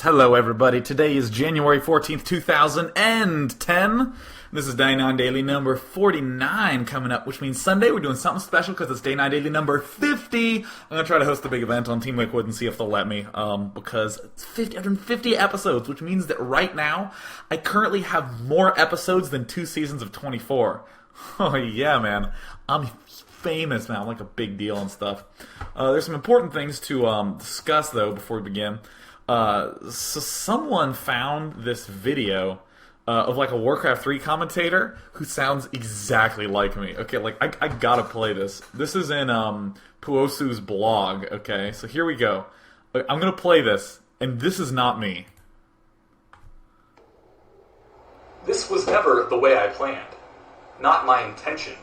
Hello, everybody. Today is January 14th, 2010. This is Day 9 Daily number 49 coming up, which means Sunday we're doing something special because it's Day 9 Daily number 50. I'm going to try to host a big event on Team Liquid and see if they'll let me, because it's 50 episodes, which means that right now I currently have more episodes than 2 seasons of 24. Oh, yeah, man. I'm famous now. I'm like a big deal and stuff. There's some important things to discuss, though, before we begin. So someone found this video of like a Warcraft 3 commentator who sounds exactly like me. Okay, like I gotta play this. This is in Puosu's blog. Okay, so here we go. I'm gonna play this, and this is not me. This was never the way I planned. Not my intention.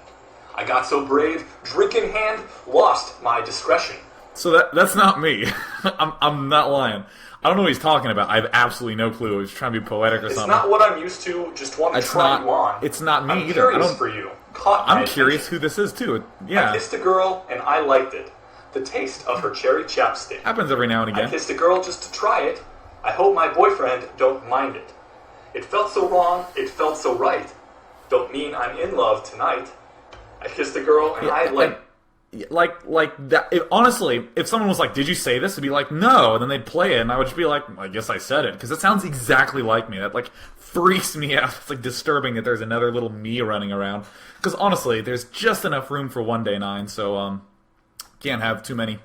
I got so brave, drink in hand, lost my discretion. So that's not me. I'm not lying. I don't know what he's talking about. I have absolutely no clue. He's trying to be poetic or something. It's not what I'm used to. Just want to try you on. It's not me I'm either. Curious for you. I'm curious who this is too. Yeah. I kissed a girl and I liked it. The taste of her cherry chapstick. Happens every now and again. I kissed a girl just to try it. I hope my boyfriend don't mind it. It felt so wrong. It felt so right. Don't mean I'm in love tonight. I kissed a girl and I liked. Like that. Honestly, if someone was like, "Did you say this?" It'd be like, "No," and then they'd play it, and I would just be like, "I guess I said it," because it sounds exactly like me. That like freaks me out. It's like disturbing that there's another little me running around. Because honestly, there's just enough room for one Day 9, so can't have too many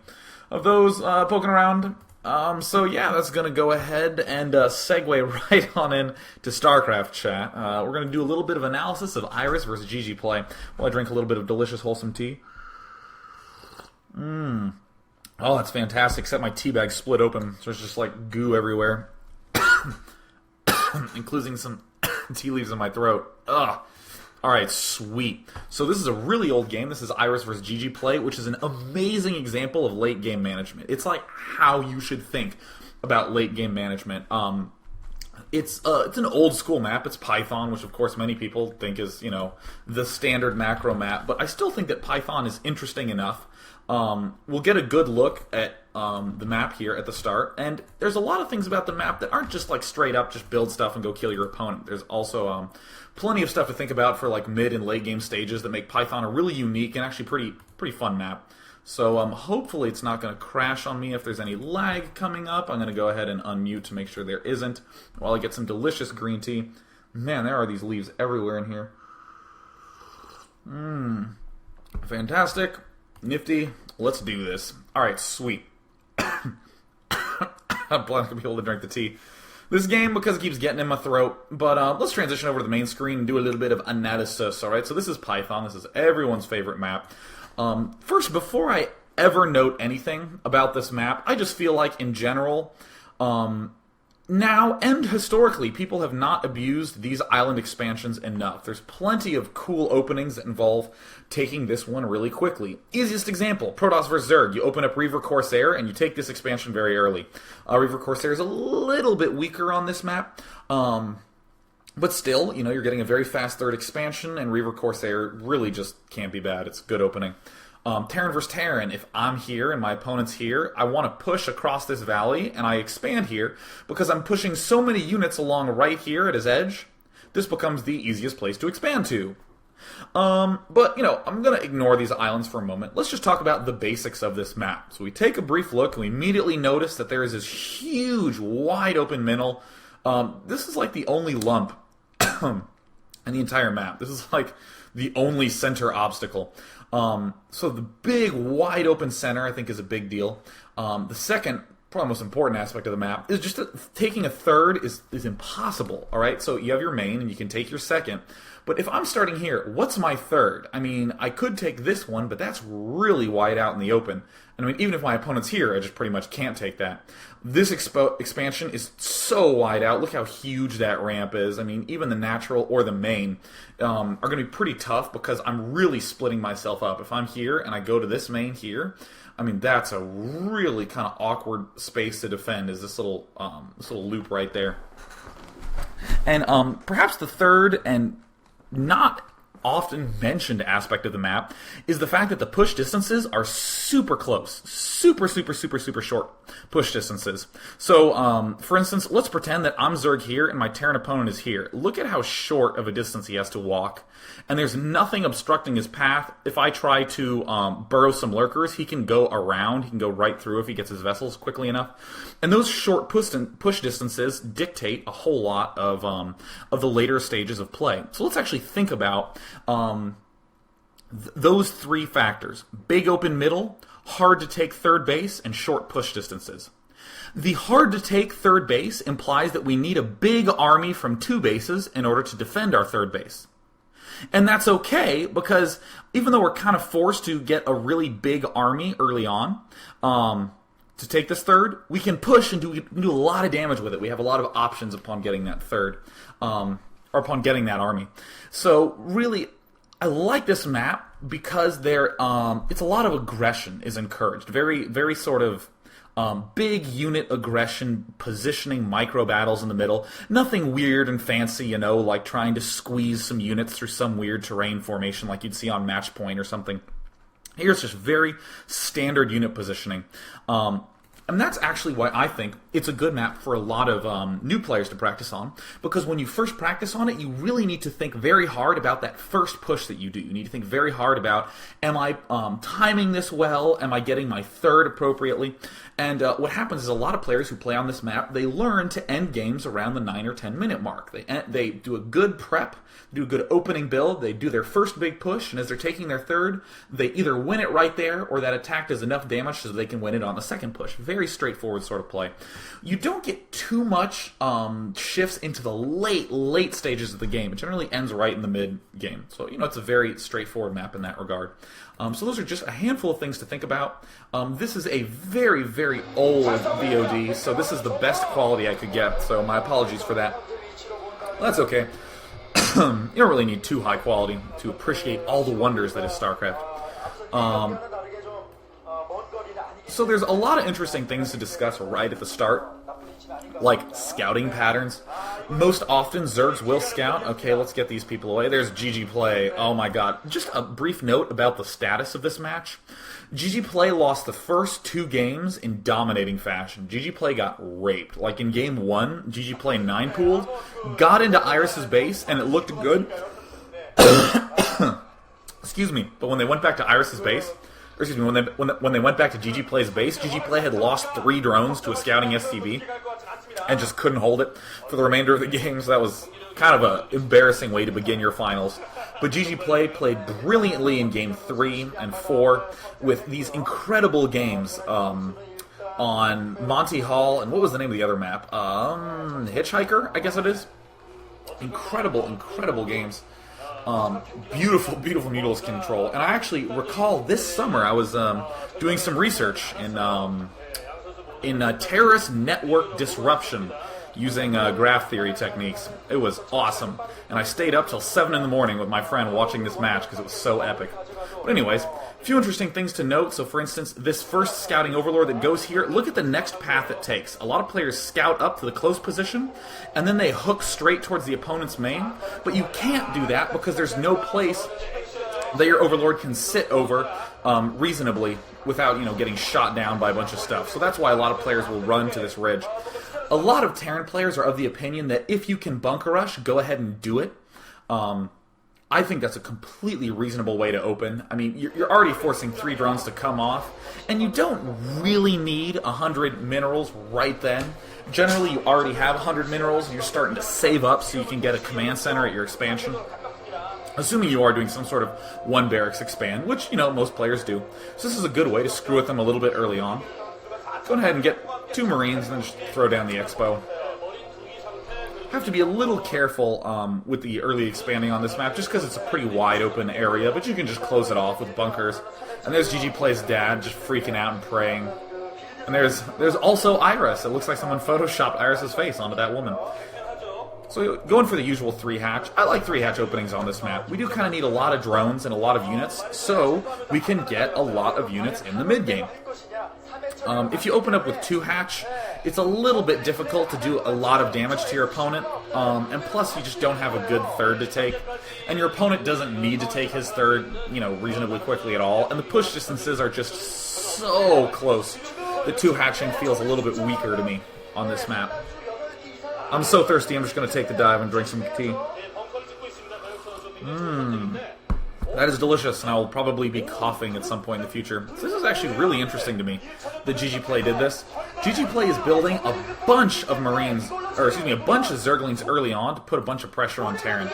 of those poking around. So yeah, that's gonna go ahead and segue right on in to StarCraft chat. We're gonna do a little bit of analysis of Iris versus GGplay while I drink a little bit of delicious, wholesome tea. Oh, that's fantastic. Except my tea bag split open, so there's just like goo everywhere, including some tea leaves in my throat. Ugh. Alright, sweet. So this is a really old game. This is Iris vs. GGplay, which is an amazing example of late game management. It's like how you should think about late game management. It's an old school map. It's Python, which of course many people think is, the standard macro map. But I still think that Python is interesting enough. We'll get a good look at the map here at the start, and there's a lot of things about the map that aren't just like straight up just build stuff and go kill your opponent. There's also plenty of stuff to think about for like mid and late game stages that make Python a really unique and actually pretty fun map. So hopefully it's not going to crash on me if there's any lag coming up. I'm going to go ahead and unmute to make sure there isn't while I get some delicious green tea. Man, there are these leaves everywhere in here. Fantastic. Nifty. Let's do this. Alright, sweet. I'm not going to be able to drink the tea this game because it keeps getting in my throat. But let's transition over to the main screen and do a little bit of analysis. Alright, so this is Python. This is everyone's favorite map. First, before I ever note anything about this map, I just feel like in general, now and historically, people have not abused these island expansions enough. There's plenty of cool openings that involve taking this one really quickly. Easiest example, Protoss vs. Zerg. You open up Reaver Corsair and you take this expansion very early. Reaver Corsair is a little bit weaker on this map, but still, you're getting a very fast third expansion, and Reaver Corsair really just can't be bad. It's a good opening. Terran vs. Terran, if I'm here and my opponent's here, I want to push across this valley, and I expand here, because I'm pushing so many units along right here at his edge, this becomes the easiest place to expand to. But, I'm going to ignore these islands for a moment. Let's just talk about the basics of this map. So we take a brief look, and we immediately notice that there is this huge, wide-open middle. This is like the only lump in the entire map. This is like the only center obstacle. So the big, wide-open center, I think, is a big deal. The second, probably most important aspect of the map is just that taking a third is impossible, all right? So you have your main, and you can take your second. But if I'm starting here, what's my third? I mean, I could take this one, but that's really wide out in the open. And I mean, even if my opponent's here, I just pretty much can't take that. This expansion is so wide out. Look how huge that ramp is. I mean, even the natural or the main are going to be pretty tough because I'm really splitting myself up. If I'm here and I go to this main here, I mean, that's a really kind of awkward space to defend, is this little loop right there. And perhaps the third and not often mentioned aspect of the map is the fact that the push distances are super close. Super short push distances. So, for instance, let's pretend that I'm Zerg here and my Terran opponent is here. Look at how short of a distance he has to walk. And there's nothing obstructing his path. If I try to burrow some lurkers, he can go around. He can go right through if he gets his vessels quickly enough. And those short push distances dictate a whole lot of the later stages of play. So let's actually think about those three factors. Big open middle, hard to take third base, and short push distances. The hard to take third base implies that we need a big army from 2 bases in order to defend our third base. And that's okay, because even though we're kind of forced to get a really big army early on to take this third, we can push and do a lot of damage with it. We have a lot of options upon getting that third, or upon getting that army. So really, I like this map because it's a lot of aggression is encouraged. Very sort of big unit aggression, positioning micro battles in the middle. Nothing weird and fancy, like trying to squeeze some units through some weird terrain formation like you'd see on Match Point or something. Here's just very standard unit positioning. And that's actually why I think it's a good map for a lot of new players to practice on, because when you first practice on it, you really need to think very hard about that first push that you do. You need to think very hard about, am I timing this well? Am I getting my third appropriately? And what happens is a lot of players who play on this map, they learn to end games around the 9 or 10 minute mark. They do a good prep, do a good opening build, they do their first big push, and as they're taking their third, they either win it right there, or that attack does enough damage so they can win it on the second push. Very straightforward sort of play. You don't get too much shifts into the late stages of the game. It generally ends right in the mid game. So, it's a very straightforward map in that regard. So those are just a handful of things to think about. This is a very old VOD, so this is the best quality I could get, so my apologies for that. Well, that's okay. You don't really need too high quality to appreciate all the wonders that is StarCraft. So there's a lot of interesting things to discuss right at the start, like scouting patterns. Most often, Zergs will scout. Okay, let's get these people away. There's GGplay. Oh my god. Just a brief note about the status of this match. GGplay lost the first 2 games in dominating fashion. GGplay got raped. Like in game 1, GGplay 9-pooled, got into Iris's base, and it looked good. Excuse me. But when they went back to Iris's base, or excuse me, when they went back to GGplay's base, GGplay had lost 3 drones to a scouting SCV and just couldn't hold it for the remainder of the game, so that was kind of an embarrassing way to begin your finals. But GGplay played brilliantly in game 3 and 4 with these incredible games on Monty Hall, and what was the name of the other map? Hitchhiker, I guess it is. Incredible games. Beautiful Mutilus control. And I actually recall this summer I was doing some research in terrorist network disruption using graph theory techniques. It was awesome. And I stayed up till 7 in the morning with my friend watching this match because it was so epic. But anyways, a few interesting things to note. So for instance, this first scouting overlord that goes here, look at the next path it takes. A lot of players scout up to the close position, and then they hook straight towards the opponent's main. But you can't do that because there's no place that your overlord can sit over reasonably without, getting shot down by a bunch of stuff. So that's why a lot of players will run to this ridge. A lot of Terran players are of the opinion that if you can bunker rush, go ahead and do it. I think that's a completely reasonable way to open. I mean, you're already forcing 3 drones to come off, and you don't really need 100 minerals right then. Generally, you already have 100 minerals, and you're starting to save up so you can get a command center at your expansion. Assuming you are doing some sort of 1 barracks expand, which, most players do. So this is a good way to screw with them a little bit early on. Go ahead and get 2 Marines, and then just throw down the Expo. Have to be a little careful with the early expanding on this map, just because it's a pretty wide open area, but you can just close it off with bunkers. And there's GGplay's dad just freaking out and praying. And there's also Iris. It looks like someone photoshopped Iris's face onto that woman. So going for the usual 3-hatch. I like 3-hatch openings on this map. We do kind of need a lot of drones and a lot of units, so we can get a lot of units in the mid-game. If you open up with 2-hatch, it's a little bit difficult to do a lot of damage to your opponent, and plus you just don't have a good third to take, and your opponent doesn't need to take his third, reasonably quickly at all, and the push distances are just so close that two-hatching feels a little bit weaker to me on this map. I'm so thirsty, I'm just going to take the dive and drink some tea. That is delicious, and I will probably be coughing at some point in the future. So this is actually really interesting to me that GGplay did this. GGplay is building a bunch of Marines, or excuse me, a bunch of Zerglings early on to put a bunch of pressure on Terran.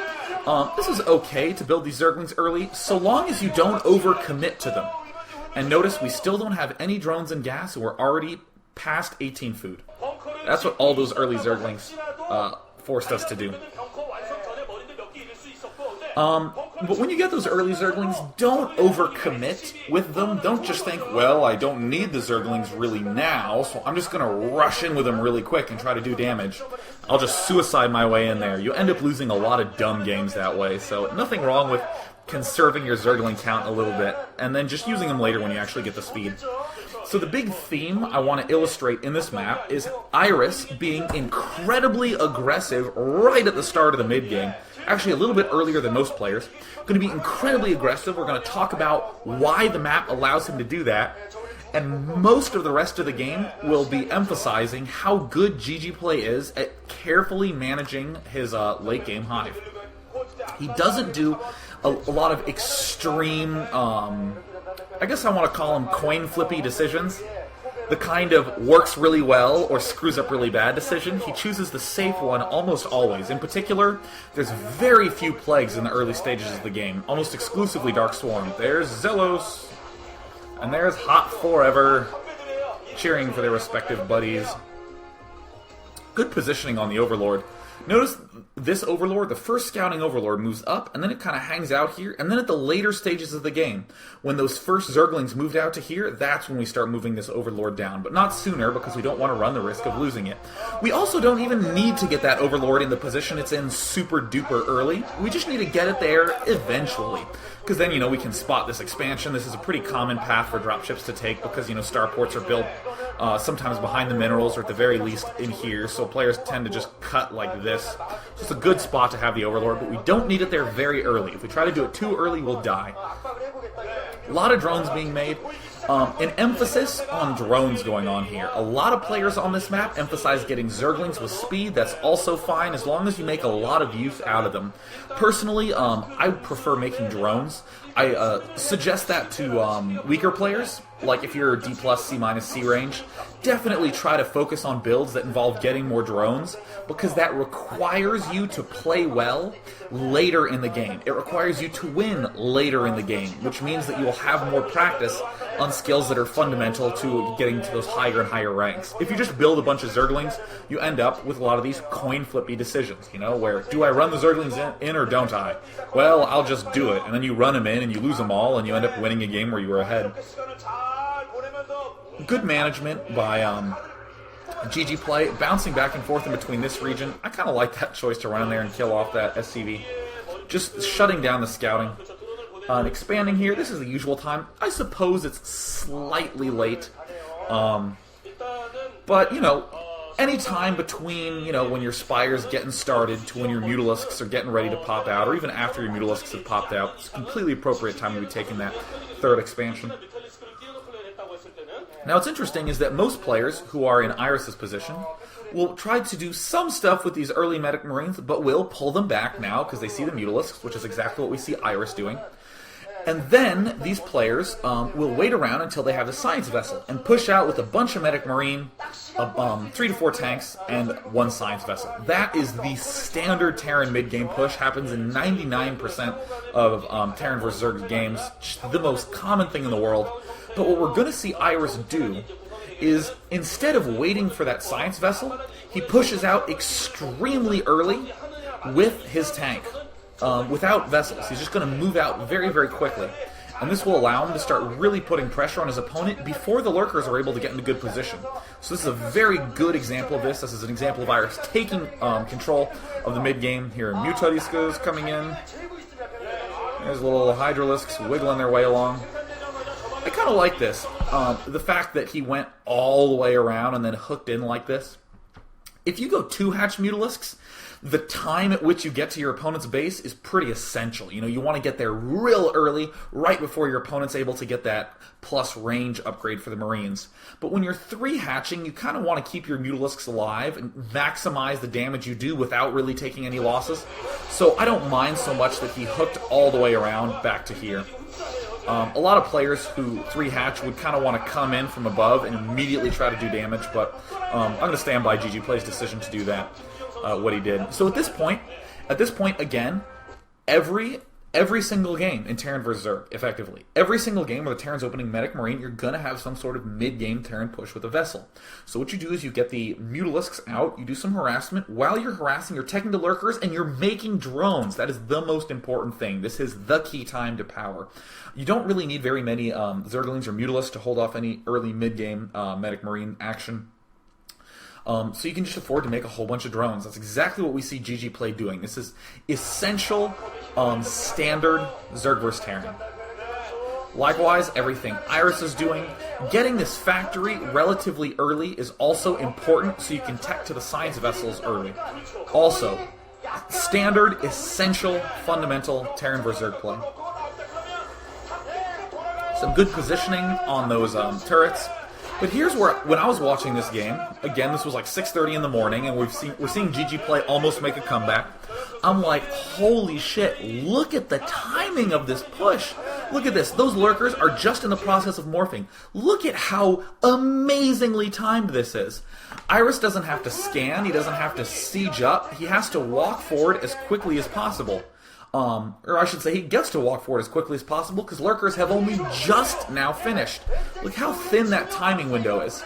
This is okay to build these Zerglings early, so long as you don't overcommit to them. And notice we still don't have any drones and gas, and we're already past 18 food. That's what all those early Zerglings forced us to do. But when you get those early Zerglings, don't overcommit with them. Don't just think, well, I don't need the Zerglings really now, so I'm just going to rush in with them really quick and try to do damage. I'll just suicide my way in there. You end up losing a lot of dumb games that way, so nothing wrong with conserving your Zergling count a little bit, and then just using them later when you actually get the speed. So the big theme I want to illustrate in this map is Iris being incredibly aggressive right at the start of the mid-game. Actually a little bit earlier than most players. Going to be incredibly aggressive. We're going to talk about why the map allows him to do that. And most of the rest of the game will be emphasizing how good GGplay is at carefully managing his late game hive. He doesn't do a lot of extreme, I guess I want to call them coin flippy decisions. The kind of works really well or screws up really bad decision. He chooses the safe one almost always. In particular, there's very few plagues in the early stages of the game. Almost exclusively Dark Swarm. There's Zelos. And there's Hot Forever. Cheering for their respective buddies. Good positioning on the Overlord. Notice this Overlord, the first scouting Overlord, moves up, and then it kind of hangs out here, and then at the later stages of the game, when those first Zerglings moved out to here, that's when we start moving this Overlord down, but not sooner, because we don't want to run the risk of losing it. We also don't even need to get that Overlord in the position it's in super duper early. We just need to get it there eventually. Because then, we can spot this expansion. This is a pretty common path for dropships to take because, starports are built sometimes behind the minerals or at the very least in here, so players tend to just cut like this. So it's a good spot to have the Overlord, but we don't need it there very early. If we try to do it too early, we'll die. A lot of drones being made. An emphasis on drones going on here. A lot of players on this map emphasize getting Zerglings with speed. That's also fine as long as you make a lot of use out of them. Personally, I prefer making drones. I suggest that to weaker players, like if you're D+, C-, C range. Definitely try to focus on builds that involve getting more drones, because that requires you to play well later in the game. It requires you to win later in the game, which means that you will have more practice on skills that are fundamental to getting to those higher and higher ranks. If you just build a bunch of Zerglings, you end up with a lot of these coin flippy decisions, where do I run the Zerglings in or don't I? Well, I'll just do it, and then you run them in and you lose them all, and you end up winning a game where you were ahead. Good management by GGplay, bouncing back and forth in between this region. I kind of like that choice to run in there and kill off that SCV. Just shutting down the scouting. And expanding here, this is the usual time. I suppose it's slightly late. But, any time between, when your Spire's getting started to when your Mutalisks are getting ready to pop out, or even after your Mutalisks have popped out, it's a completely appropriate time to be taking that third expansion. Now, what's interesting is that most players who are in Iris's position will try to do some stuff with these early medic Marines, but will pull them back now because they see the Mutalisks, which is exactly what we see Iris doing. And then these players will wait around until they have the Science Vessel and push out with a bunch of medic Marine, 3 to 4 tanks, and 1 Science Vessel. That is the standard Terran mid-game push. Happens in 99% of Terran vs. Zerg games. The most common thing in the world. But what we're going to see Iris do is, instead of waiting for that Science Vessel, he pushes out extremely early with his tank. Without vessels. He's just going to move out very, very quickly. And this will allow him to start really putting pressure on his opponent before the lurkers are able to get into good position. So this is a very good example of this. This is an example of Iris taking control of the mid-game. Here, Mutalisks coming in. There's little Hydralisks wiggling their way along. I kind of like this. The fact that he went all the way around and then hooked in like this. If you go 2-hatch Mutalisks, the time at which you get to your opponent's base is pretty essential. You know, you want to get there real early, right before your opponent's able to get that plus range upgrade for the Marines. But when you're 3-hatching, you kind of want to keep your Mutalisks alive and maximize the damage you do without really taking any losses. So I don't mind so much that he hooked all the way around back to here. A lot of players who 3-hatch would kind of want to come in from above and immediately try to do damage, but I'm going to stand by GGplay's decision to do that, what he did. So at this point, again, every single game in Terran vs. Zerg, effectively, every single game where the Terran's opening Medic Marine, you're going to have some sort of mid-game Terran push with a vessel. So what you do is you get the Mutalisks out, you do some harassment. While you're harassing, you're taking the Lurkers, and you're making drones. That is the most important thing. This is the key time to power. You don't really need very many Zerglings or Mutalisks to hold off any early mid-game Medic Marine action. So you can just afford to make a whole bunch of drones. That's exactly what we see GGplay doing. This is essential, standard Zerg vs. Terran. Likewise, everything Iris is doing. Getting this factory relatively early is also important, so you can tech to the science vessels early. Also, standard, essential, fundamental Terran vs. Zerg play. Some good positioning on those turrets. But here's where, when I was watching this game, again, this was like 6:30 in the morning, and we're seeing GGplay almost make a comeback. I'm like, holy shit, look at the timing of this push. Look at this. Those Lurkers are just in the process of morphing. Look at how amazingly timed this is. Iris doesn't have to scan. He doesn't have to siege up. He has to walk forward as quickly as possible. Or I should say he gets to walk forward as quickly as possible because Lurkers have only just now finished. Look how thin that timing window is.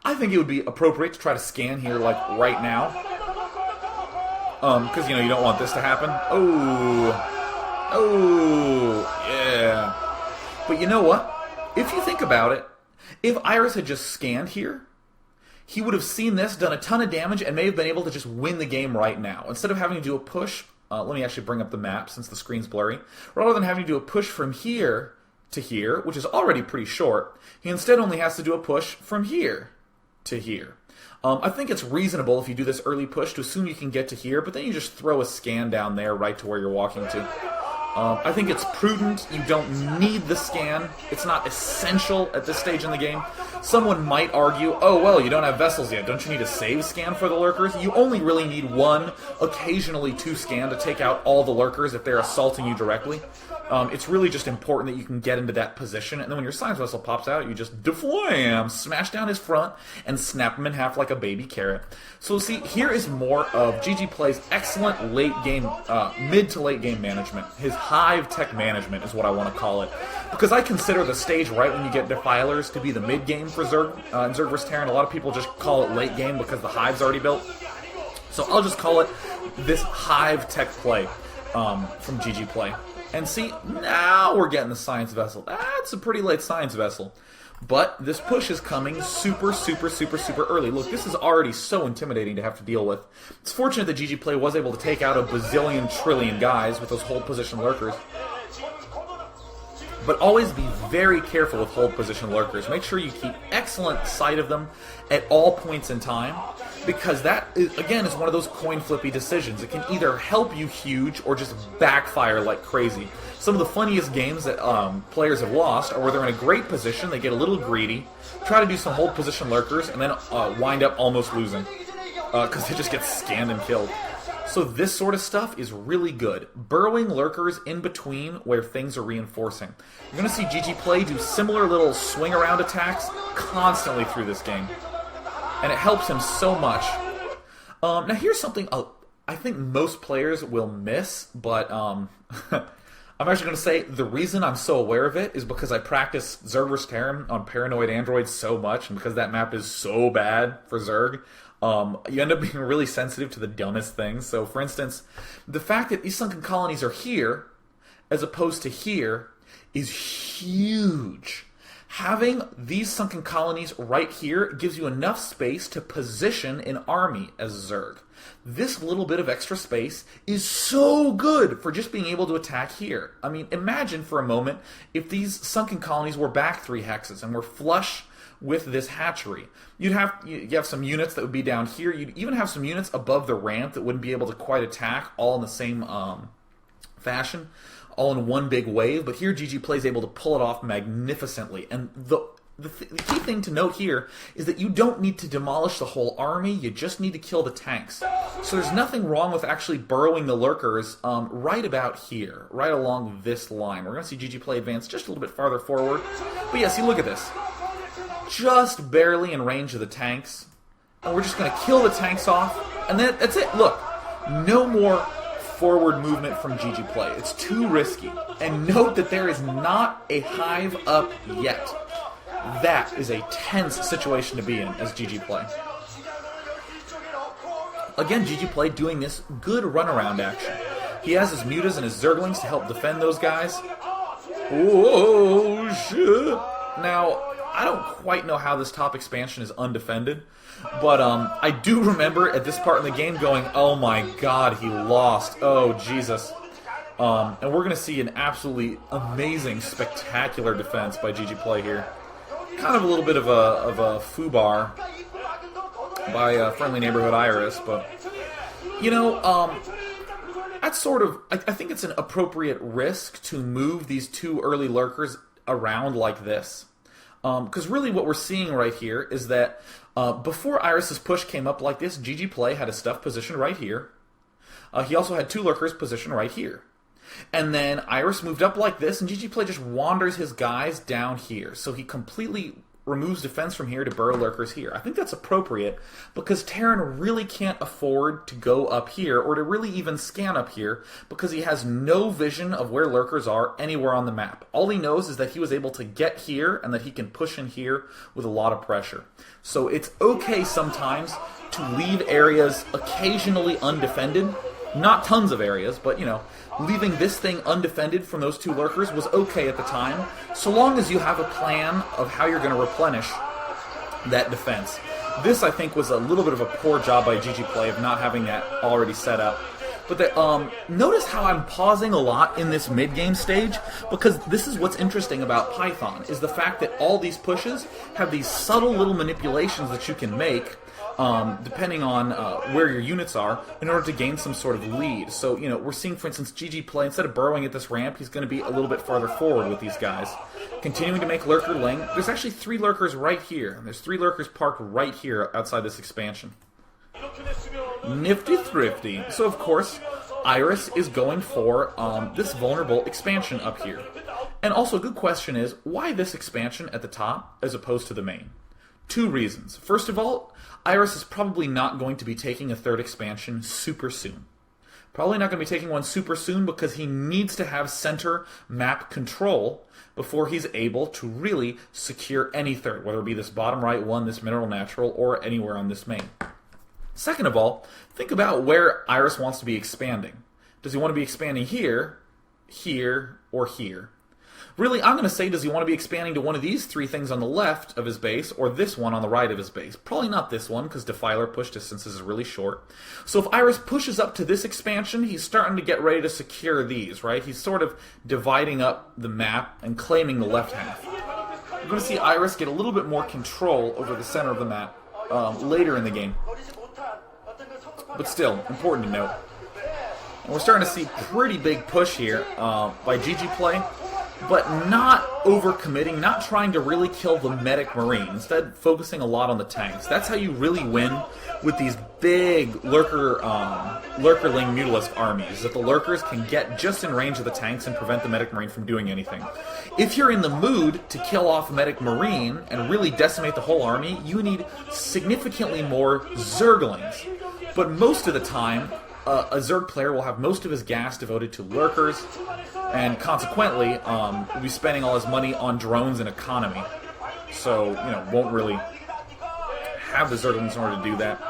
I think it would be appropriate to try to scan here, like, right now. Because, you know, you don't want this to happen. Oh, yeah. But you know what? If you think about it, if Iris had just scanned here, he would have seen this, done a ton of damage, and may have been able to just win the game right now. Instead of having to do a push... let me actually bring up the map since the screen's blurry. Rather than having to do a push from here to here, which is already pretty short, he instead only has to do a push from here to here. I think it's reasonable if you do this early push to assume you can get to here, but then you just throw a scan down there right to where you're walking to. I think it's prudent. You don't need the scan. It's not essential at this stage in the game. Someone might argue, oh, well, you don't have vessels yet. Don't you need a save scan for the Lurkers? You only really need one, occasionally two scan to take out all the Lurkers if they're assaulting you directly. It's really just important that you can get into that position, and then when your science vessel pops out, you just deflam, smash down his front, and snap him in half like a baby carrot. So see, here is more of GGplay's excellent late game, mid to late game management. His hive tech management is what I want to call it. Because I consider the stage right when you get Defilers to be the mid game for Zerg, in Zerg vs. Terran. A lot of people just call it late game because the hive's already built. So I'll just call it this hive tech play from GGplay. And see, now we're getting the science vessel. That's a pretty late science vessel. But this push is coming super, super, super, super early. Look, this is already so intimidating to have to deal with. It's fortunate that GGplay was able to take out a bazillion trillion guys with those hold position Lurkers. But always be very careful with hold position Lurkers. Make sure you keep excellent sight of them at all points in time, because that, again, is one of those coin flippy decisions. It can either help you huge or just backfire like crazy. Some of the funniest games that players have lost are where they're in a great position, they get a little greedy, try to do some hold position Lurkers, and then wind up almost losing, because they just get scanned and killed. So this sort of stuff is really good. Burrowing Lurkers in between where things are reinforcing. You're going to see GGplay do similar little swing around attacks constantly through this game. And it helps him so much. Now here's something I think most players will miss, but I'm actually going to say the reason I'm so aware of it is because I practice Zerg vs. Terran on Paranoid Android so much, and because that map is so bad for Zerg. You end up being really sensitive to the dumbest things. So, for instance, the fact that these sunken colonies are here, as opposed to here, is huge. Having these sunken colonies right here gives you enough space to position an army as Zerg. This little bit of extra space is so good for just being able to attack here. I mean, imagine for a moment if these sunken colonies were back 3 hexes and were flush with this hatchery. You have some units that would be down here. You'd even have some units above the ramp that wouldn't be able to quite attack all in the same fashion, all in one big wave. But here GGplay is able to pull it off magnificently. And the key thing to note here is that you don't need to demolish the whole army, you just need to kill the tanks. So there's nothing wrong with actually burrowing the lurkers right about here, right along this line. We're going to see GGplay advance just a little bit farther forward. But yeah, see, look at this. Just barely in range of the tanks. And we're just going to kill the tanks off, and then that's it. Look, no more forward movement from GGplay. It's too risky. And note that there is not a hive up yet. That is a tense situation to be in as GGplay. Again, GGplay doing this good runaround action. He has his mutas and his zerglings to help defend those guys. Oh, shit. Now, I don't quite know how this top expansion is undefended, but I do remember at this part in the game going, oh my god, he lost. Oh, Jesus. And we're going to see an absolutely amazing, spectacular defense by GGplay here. Kind of a little bit of a foobar by Friendly Neighborhood Iris, but, you know, that's sort of, I think it's an appropriate risk to move these 2 early lurkers around like this. Because really what we're seeing right here is that before Iris's push came up like this, GGplay had his stuff positioned right here. He also had 2 lurkers positioned right here. And then Iris moved up like this, and GGplay just wanders his guys down here. So he completely removes defense from here to burrow lurkers here. I think that's appropriate because Terran really can't afford to go up here or to really even scan up here because he has no vision of where lurkers are anywhere on the map. All he knows is that he was able to get here and that he can push in here with a lot of pressure. So it's okay sometimes to leave areas occasionally undefended. Not tons of areas, but, you know, leaving this thing undefended from those 2 lurkers was okay at the time, so long as you have a plan of how you're going to replenish that defense. This, I think, was a little bit of a poor job by GGplay of not having that already set up. But notice how I'm pausing a lot in this mid-game stage, because this is what's interesting about Python, is the fact that all these pushes have these subtle little manipulations that you can make depending on where your units are, in order to gain some sort of lead. So, you know, we're seeing, for instance, GGplay, instead of burrowing at this ramp, he's going to be a little bit farther forward with these guys. Continuing to make lurker ling. There's actually 3 lurkers right here. There's 3 lurkers parked right here outside this expansion. Nifty thrifty. So, of course, Iris is going for this vulnerable expansion up here. And also, a good question is, why this expansion at the top as opposed to the main? 2 reasons. First of all, Iris is probably not going to be taking a 3rd expansion super soon. Probably not going to be taking one super soon because he needs to have center map control before he's able to really secure any 3rd, whether it be this bottom right one, this mineral natural, or anywhere on this main. Second of all, think about where Iris wants to be expanding. Does he want to be expanding here, here, or here? Really, I'm going to say, does he want to be expanding to one of these 3 things on the left of his base, or this one on the right of his base? Probably not this one, because Defiler push distances is really short. So if Iris pushes up to this expansion, he's starting to get ready to secure these, right? He's sort of dividing up the map and claiming the left half. We're going to see Iris get a little bit more control over the center of the map later in the game. But still, important to note. And we're starting to see pretty big push here by GGplay. But not overcommitting, not trying to really kill the medic marine, instead focusing a lot on the tanks. That's how you really win with these big lurkerling mutalisk armies, that the lurkers can get just in range of the tanks and prevent the medic marine from doing anything. If you're in the mood to kill off medic marine and really decimate the whole army, you need significantly more zerglings. But most of the time, a Zerg player will have most of his gas devoted to lurkers, and consequently, will be spending all his money on drones and economy. So, you know, won't really have the Zerglings in order to do that.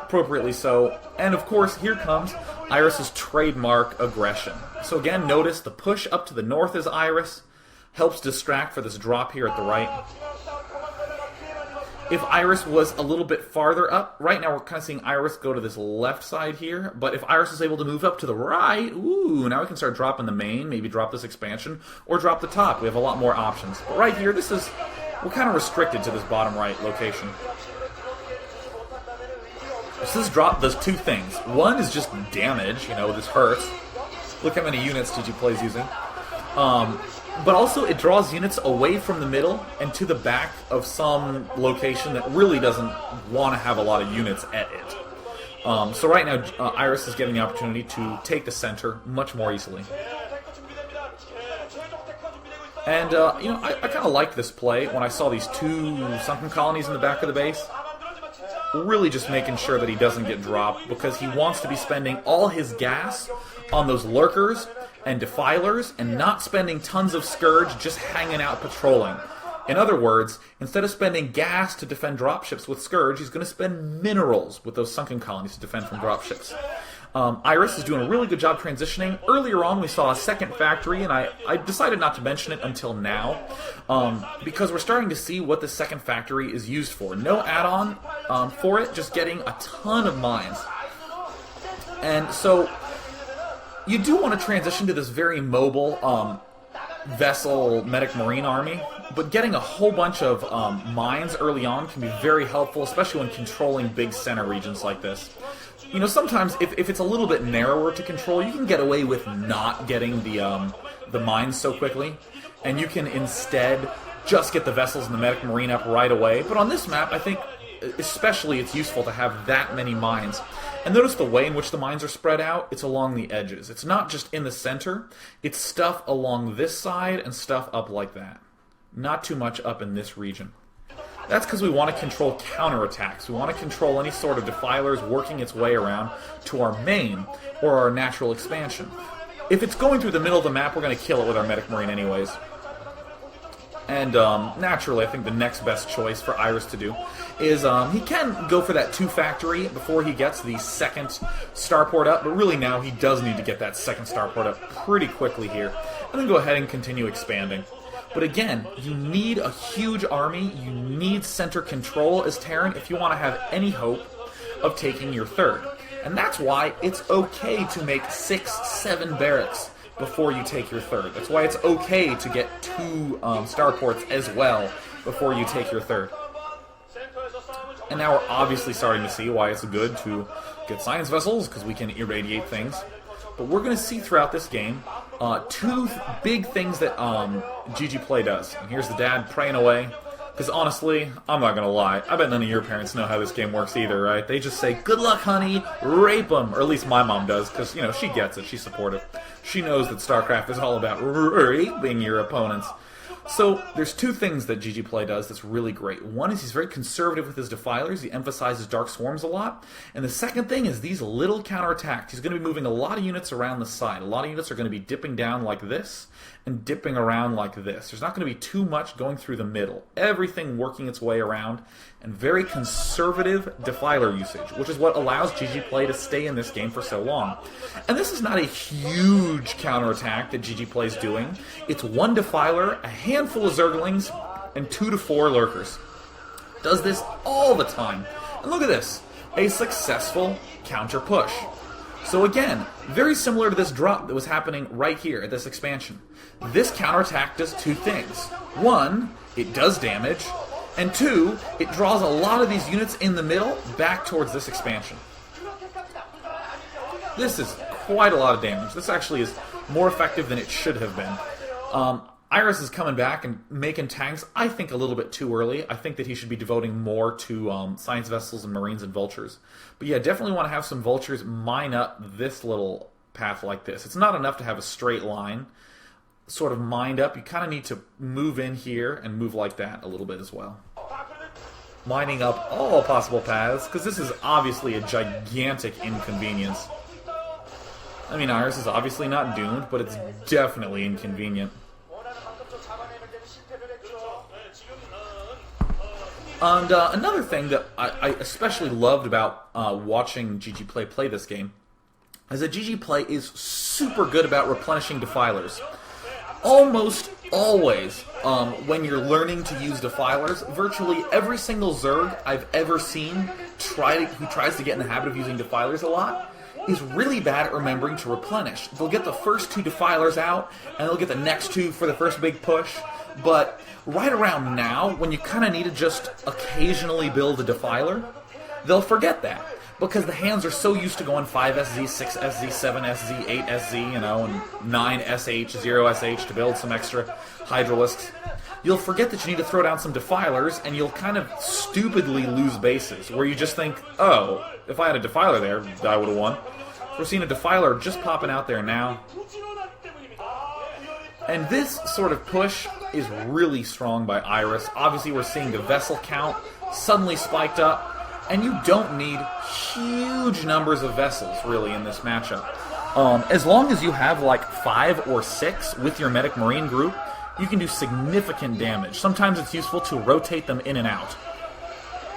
Appropriately so. And of course, here comes Iris's trademark aggression. So again, notice the push up to the north is Iris. helps distract for this drop here at the right. If Iris was a little bit farther up, right now we're kind of seeing Iris go to this left side here, but if Iris is able to move up to the right, ooh, now we can start dropping the main, maybe drop this expansion, or drop the top. We have a lot more options. But right here, we're kind of restricted to this bottom right location. So this drop does two things. One is just damage, this hurts. Look how many units GGplay is using. But also, it draws units away from the middle and to the back of some location that really doesn't want to have a lot of units at it. So right now, Iris is getting the opportunity to take the center much more easily. And, I kind of like this play when I saw these two sunken colonies in the back of the base. Really just making sure that he doesn't get dropped, because he wants to be spending all his gas on those lurkers and defilers, and not spending tons of Scourge just hanging out patrolling. In other words, instead of spending gas to defend dropships with Scourge, he's going to spend minerals with those sunken colonies to defend from dropships. Iris is doing a really good job transitioning. Earlier on, we saw a second factory, and I decided not to mention it until now, because we're starting to see what the second factory is used for. No add-on for it, just getting a ton of mines. And so you do want to transition to this very mobile vessel medic marine army, but getting a whole bunch of mines early on can be very helpful, especially when controlling big center regions like this. Sometimes if it's a little bit narrower to control, you can get away with not getting the mines so quickly, and you can instead just get the vessels and the medic marine up right away. But on this map, I think especially it's useful to have that many mines. And notice the way in which the mines are spread out, it's along the edges. It's not just in the center, it's stuff along this side and stuff up like that. Not too much up in this region. That's because we want to control counterattacks. We want to control any sort of defilers working its way around to our main or our natural expansion. If it's going through the middle of the map, we're going to kill it with our medic marine anyways. And naturally, I think the next best choice for Iris to do is he can go for that 2 factory before he gets the second starport up, but really now he does need to get that second starport up pretty quickly here, and then go ahead and continue expanding. But again, you need a huge army, you need center control as Terran if you want to have any hope of taking your third. And that's why it's okay to make 6, 7 barracks before you take your third. That's why it's okay to get 2 starports as well before you take your third. And now we're obviously starting to see why it's good to get science vessels, because we can irradiate things. But we're going to see throughout this game 2 big things that GGplay does. And here's the dad praying away. Because honestly, I'm not going to lie, I bet none of your parents know how this game works either, right? They just say, good luck, honey, rape them. Or at least my mom does, because, she gets it, she's supportive. She knows that StarCraft is all about raping your opponents. So, there's 2 things that GGplay does that's really great. One is he's very conservative with his defilers. He emphasizes Dark Swarms a lot. And the second thing is these little counterattacks. He's going to be moving a lot of units around the side. A lot of units are going to be dipping down like this and dipping around like this. There's not going to be too much going through the middle. Everything working its way around, and very conservative defiler usage, which is what allows GGplay to stay in this game for so long. And this is not a huge counterattack that GGplay is doing. It's 1 defiler, a handful of Zerglings, and 2 to 4 lurkers. Does this all the time. And look at this, a successful counter push. So again, very similar to this drop that was happening right here at this expansion. This counterattack does 2 things. 1, it does damage, and 2, it draws a lot of these units in the middle back towards this expansion. This is quite a lot of damage. This actually is more effective than it should have been. Iris is coming back and making tanks, I think, a little bit too early. I think that he should be devoting more to science vessels and marines and vultures. But yeah, definitely want to have some vultures mine up this little path like this. It's not enough to have a straight line sort of mined up. You kind of need to move in here and move like that a little bit as well. Mining up all possible paths, because this is obviously a gigantic inconvenience. I mean, Iris is obviously not doomed, but it's definitely inconvenient. And another thing that I especially loved about watching GGplay play this game is that GGplay is super good about replenishing defilers. almost always, when you're learning to use defilers, virtually every single Zerg I've ever seen who tries to get in the habit of using defilers a lot is really bad at remembering to replenish. They'll get the first 2 defilers out, and they'll get the next 2 for the first big push, but right around now, when you kind of need to just occasionally build a defiler, they'll forget that. Because the hands are so used to going 5SZ, 6SZ, 7SZ, 8SZ, and 9SH, 0SH to build some extra Hydralisks. You'll forget that you need to throw down some defilers, and you'll kind of stupidly lose bases, where you just think, oh, if I had a defiler there, I would have won. We're seeing a defiler just popping out there now. And this sort of push is really strong by Iris. Obviously, we're seeing the vessel count suddenly spiked up. And you don't need huge numbers of vessels, really, in this matchup. As long as you have, like, 5 or 6 with your Medic Marine group, you can do significant damage. Sometimes it's useful to rotate them in and out.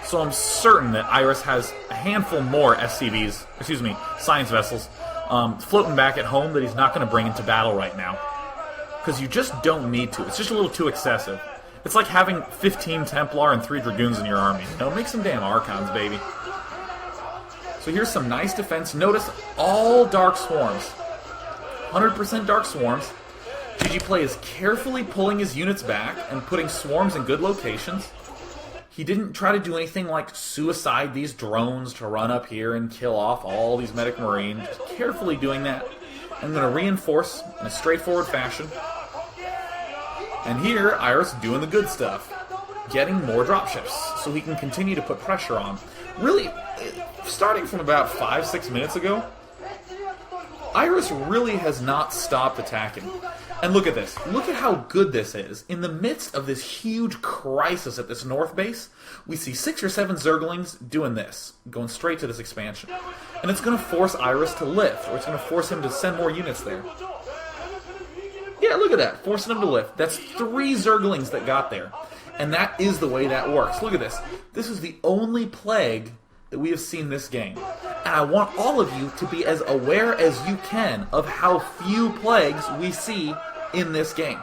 So I'm certain that Iris has a handful more science vessels, floating back at home that he's not going to bring into battle right now. Because you just don't need to. It's just a little too excessive. It's like having 15 Templar and 3 Dragoons in your army. Make some damn Archons, baby. So here's some nice defense. Notice all Dark Swarms. 100% Dark Swarms. GGplay is carefully pulling his units back and putting swarms in good locations. He didn't try to do anything like suicide these drones to run up here and kill off all these Medic Marine. Just carefully doing that. I'm going to reinforce in a straightforward fashion. And here, Iris doing the good stuff. Getting more dropships, so he can continue to put pressure on. Really, starting from about 5-6 minutes ago, Iris really has not stopped attacking. And look at this. Look at how good this is. In the midst of this huge crisis at this north base, we see 6 or 7 Zerglings doing this, going straight to this expansion. And it's going to force Iris to lift, or it's going to force him to send more units there. Yeah, look at that. Forcing him to lift. That's 3 Zerglings that got there. And that is the way that works. Look at this. This is the only plague that we have seen this game. And I want all of you to be as aware as you can of how few plagues we see in this game.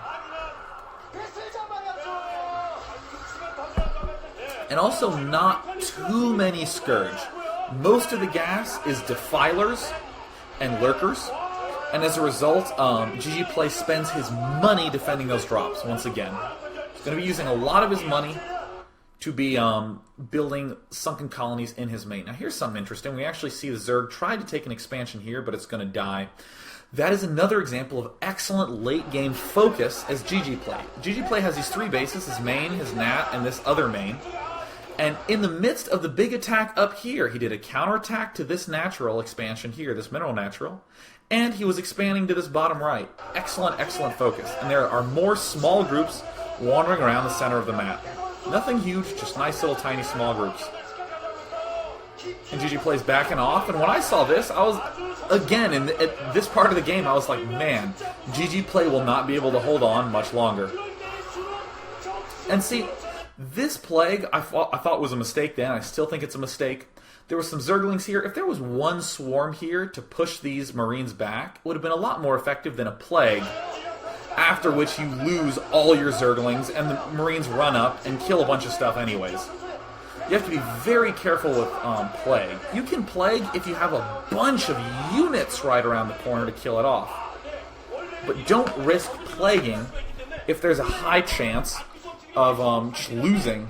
And also not too many Scourge. Most of the gas is Defilers and Lurkers. And as a result, GGplay spends his money defending those drops once again. He's going to be using a lot of his money to be building sunken colonies in his main. Now here's something interesting. We actually see the Zerg try to take an expansion here, but it's going to die. That is another example of excellent late-game focus as GGplay. GGplay has these 3 bases, his main, his nat, and this other main. And in the midst of the big attack up here, he did a counterattack to this natural expansion here, this mineral natural. And he was expanding to this bottom right. Excellent, excellent focus. And there are more small groups wandering around the center of the map. Nothing huge, just nice little tiny small groups. And GGplay's backing off, and when I saw this, I was, again, at this part of the game, I was like, man, GGplay will not be able to hold on much longer. And see, this plague, I thought was a mistake then, I still think it's a mistake. There were some Zerglings here. If there was one swarm here to push these Marines back, it would have been a lot more effective than a plague, after which you lose all your Zerglings and the Marines run up and kill a bunch of stuff anyways. You have to be very careful with plague. You can plague if you have a bunch of units right around the corner to kill it off. But don't risk plaguing if there's a high chance of just losing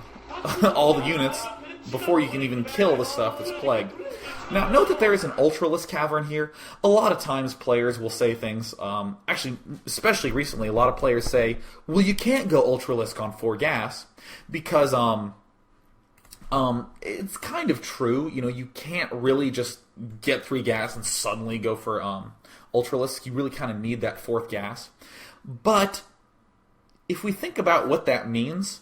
all the units before you can even kill the stuff that's plagued. Now, note that there is an Ultralisk Cavern here. A lot of times players will say things, actually, especially recently, a lot of players say, well, you can't go Ultralisk on 4 gas, because it's kind of true. You know, you can't really just get 3 gas and suddenly go for Ultralisk. You really kind of need that 4th gas. But if we think about what that means,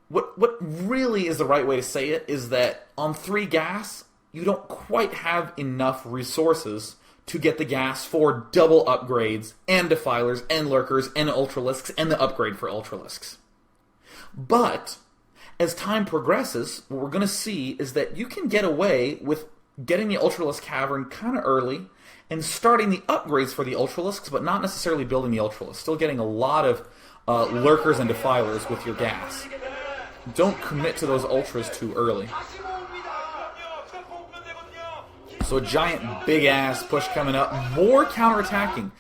what really is the right way to say it is that on 3 gas, you don't quite have enough resources to get the gas for double upgrades, and Defilers, and Lurkers, and Ultralisks, and the upgrade for Ultralisks. But as time progresses, what we're going to see is that you can get away with getting the Ultralisk Cavern kind of early, and starting the upgrades for the Ultralisks, but not necessarily building the Ultralisk. Still getting a lot of Lurkers and Defilers with your gas. Don't commit to those Ultras too early. So a giant, big-ass push coming up. More counterattacking.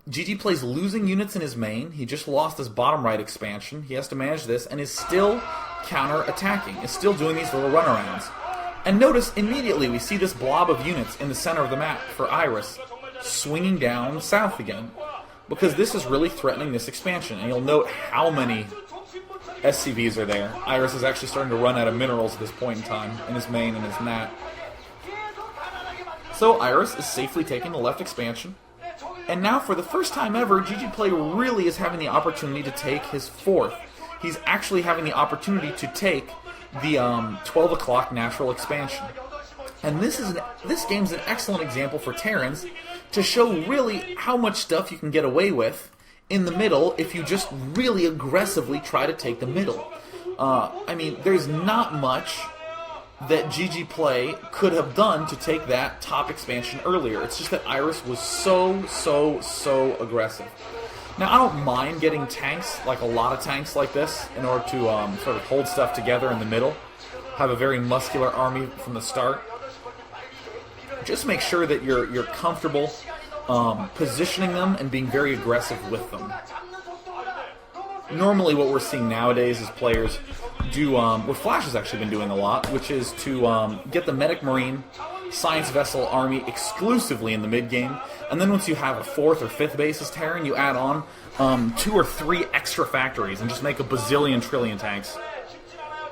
GGplay's losing units in his main. He just lost his bottom right expansion. He has to manage this, and is still counterattacking. Is still doing these little runarounds. And notice, immediately, we see this blob of units in the center of the map for Iris, swinging down south again. Because this is really threatening this expansion. And you'll note how many SCVs are there. Iris is actually starting to run out of minerals at this point in time, in his main and his nat. So Iris is safely taking the left expansion. And now, for the first time ever, GGplay really is having the opportunity to take his fourth. He's actually having the opportunity to take the 12 o'clock natural expansion. And this game's an excellent example for Terrans to show really how much stuff you can get away with in the middle if you just really aggressively try to take the middle. I mean, there's not much that GGplay could have done to take that top expansion earlier. It's just that Iris was so aggressive. Now, I don't mind getting tanks, like a lot of tanks like this, in order to sort of hold stuff together in the middle. Have a very muscular army from the start. Just make sure that you're comfortable positioning them and being very aggressive with them. Normally what we're seeing nowadays is players do what Flash has actually been doing a lot, which is to get the Medic Marine Science Vessel army exclusively in the mid-game, and then once you have a 4th or 5th base as Terran, you add on 2 or 3 extra factories and just make a bazillion trillion tanks.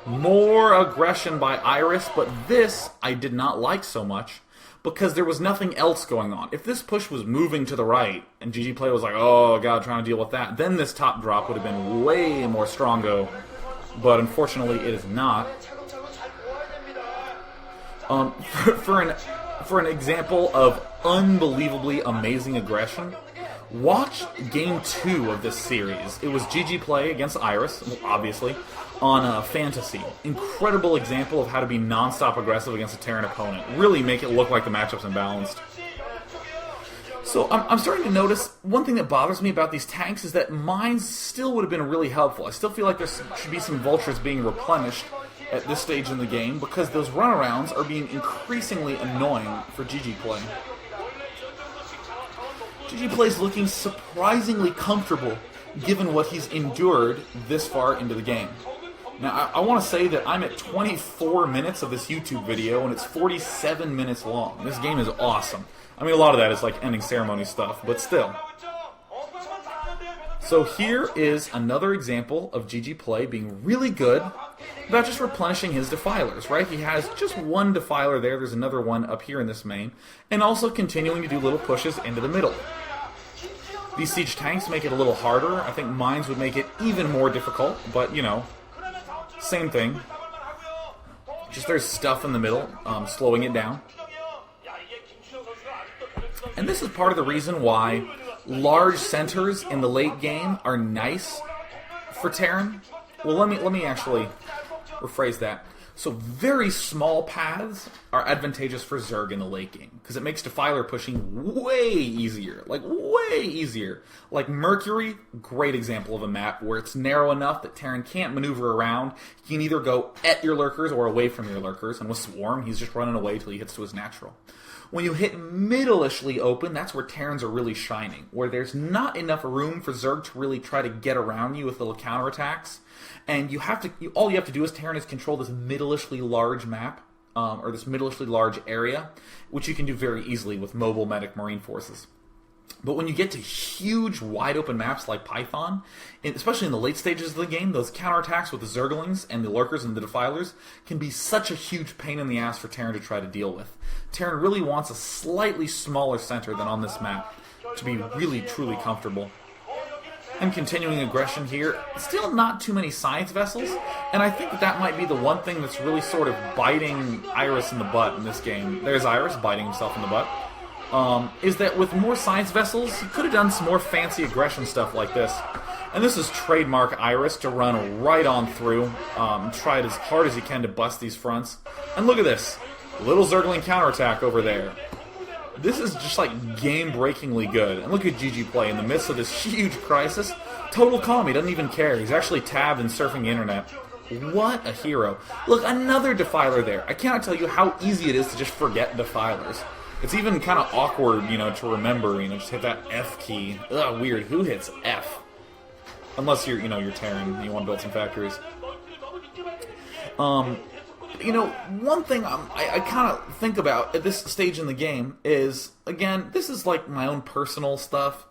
More aggression by Iris, but this I did not like so much because there was nothing else going on. If this push was moving to the right and GGplay was like, oh god, trying to deal with that, then this top drop would have been way more strongo, but unfortunately it is not. For an example of unbelievably amazing aggression, watch Game 2 of this series. It was GGplay against Iris, obviously, on Fantasy. Incredible example of how to be non-stop aggressive against a Terran opponent. Really make it look like the matchup's imbalanced. So I'm starting to notice one thing that bothers me about these tanks is that mines still would have been really helpful. I still feel like there should be some vultures being replenished at this stage in the game because those runarounds are being increasingly annoying for GGplay. GGplay's looking surprisingly comfortable given what he's endured this far into the game. Now, I want to say that I'm at 24 minutes of this YouTube video, and it's 47 minutes long. This game is awesome. I mean, a lot of that is like ending ceremony stuff, but still. So here is another example of GGplay being really good about just replenishing his defilers, right? He has just one defiler there, there's another one up here in this main, and also continuing to do little pushes into the middle. These siege tanks make it a little harder. I think mines would make it even more difficult, but, you know, same thing. Just there's stuff in the middle, slowing it down. And this is part of the reason why large centers in the late game are nice for Terran. Well, let me actually rephrase that. So very small paths are advantageous for Zerg in the late game because it makes defiler pushing way easier. Like, way easier. Like Mercury, great example of a map where it's narrow enough that Terran can't maneuver around. He can either go at your lurkers or away from your lurkers, and with Swarm, he's just running away till he hits to his natural. When you hit middle-ishly open, that's where Terrans are really shining, where there's not enough room for Zerg to really try to get around you with little counterattacks. And all you have to do as Terran is control this middle-ishly large map, or this middle-ishly large area, which you can do very easily with mobile medic marine forces. But when you get to huge, wide-open maps like Python, especially in the late stages of the game, those counterattacks with the Zerglings and the Lurkers and the Defilers can be such a huge pain in the ass for Terran to try to deal with. Terran really wants a slightly smaller center than on this map to be really, truly comfortable. And continuing aggression here, still not too many science vessels, and I think that might be the one thing that's really sort of biting Iris in the butt in this game. There's Iris biting himself in the butt. Is that with more science vessels, he could have done some more fancy aggression stuff like this. And this is trademark Iris to run right on through, try it as hard as he can to bust these fronts. And look at this. Little Zergling counterattack over there. This is just like game-breakingly good. And look at GGplay in the midst of this huge crisis. Total calm, he doesn't even care. He's actually tabbed and surfing the internet. What a hero. Look, another Defiler there. I cannot tell you how easy it is to just forget Defilers. It's even kind of awkward, you know, to remember, you know, just hit that F key. Ugh, weird. Who hits F? Unless you're, you know, you're Terran and you want to build some factories. You know, one thing I kind of think about at this stage in the game is, again, this is like my own personal stuff.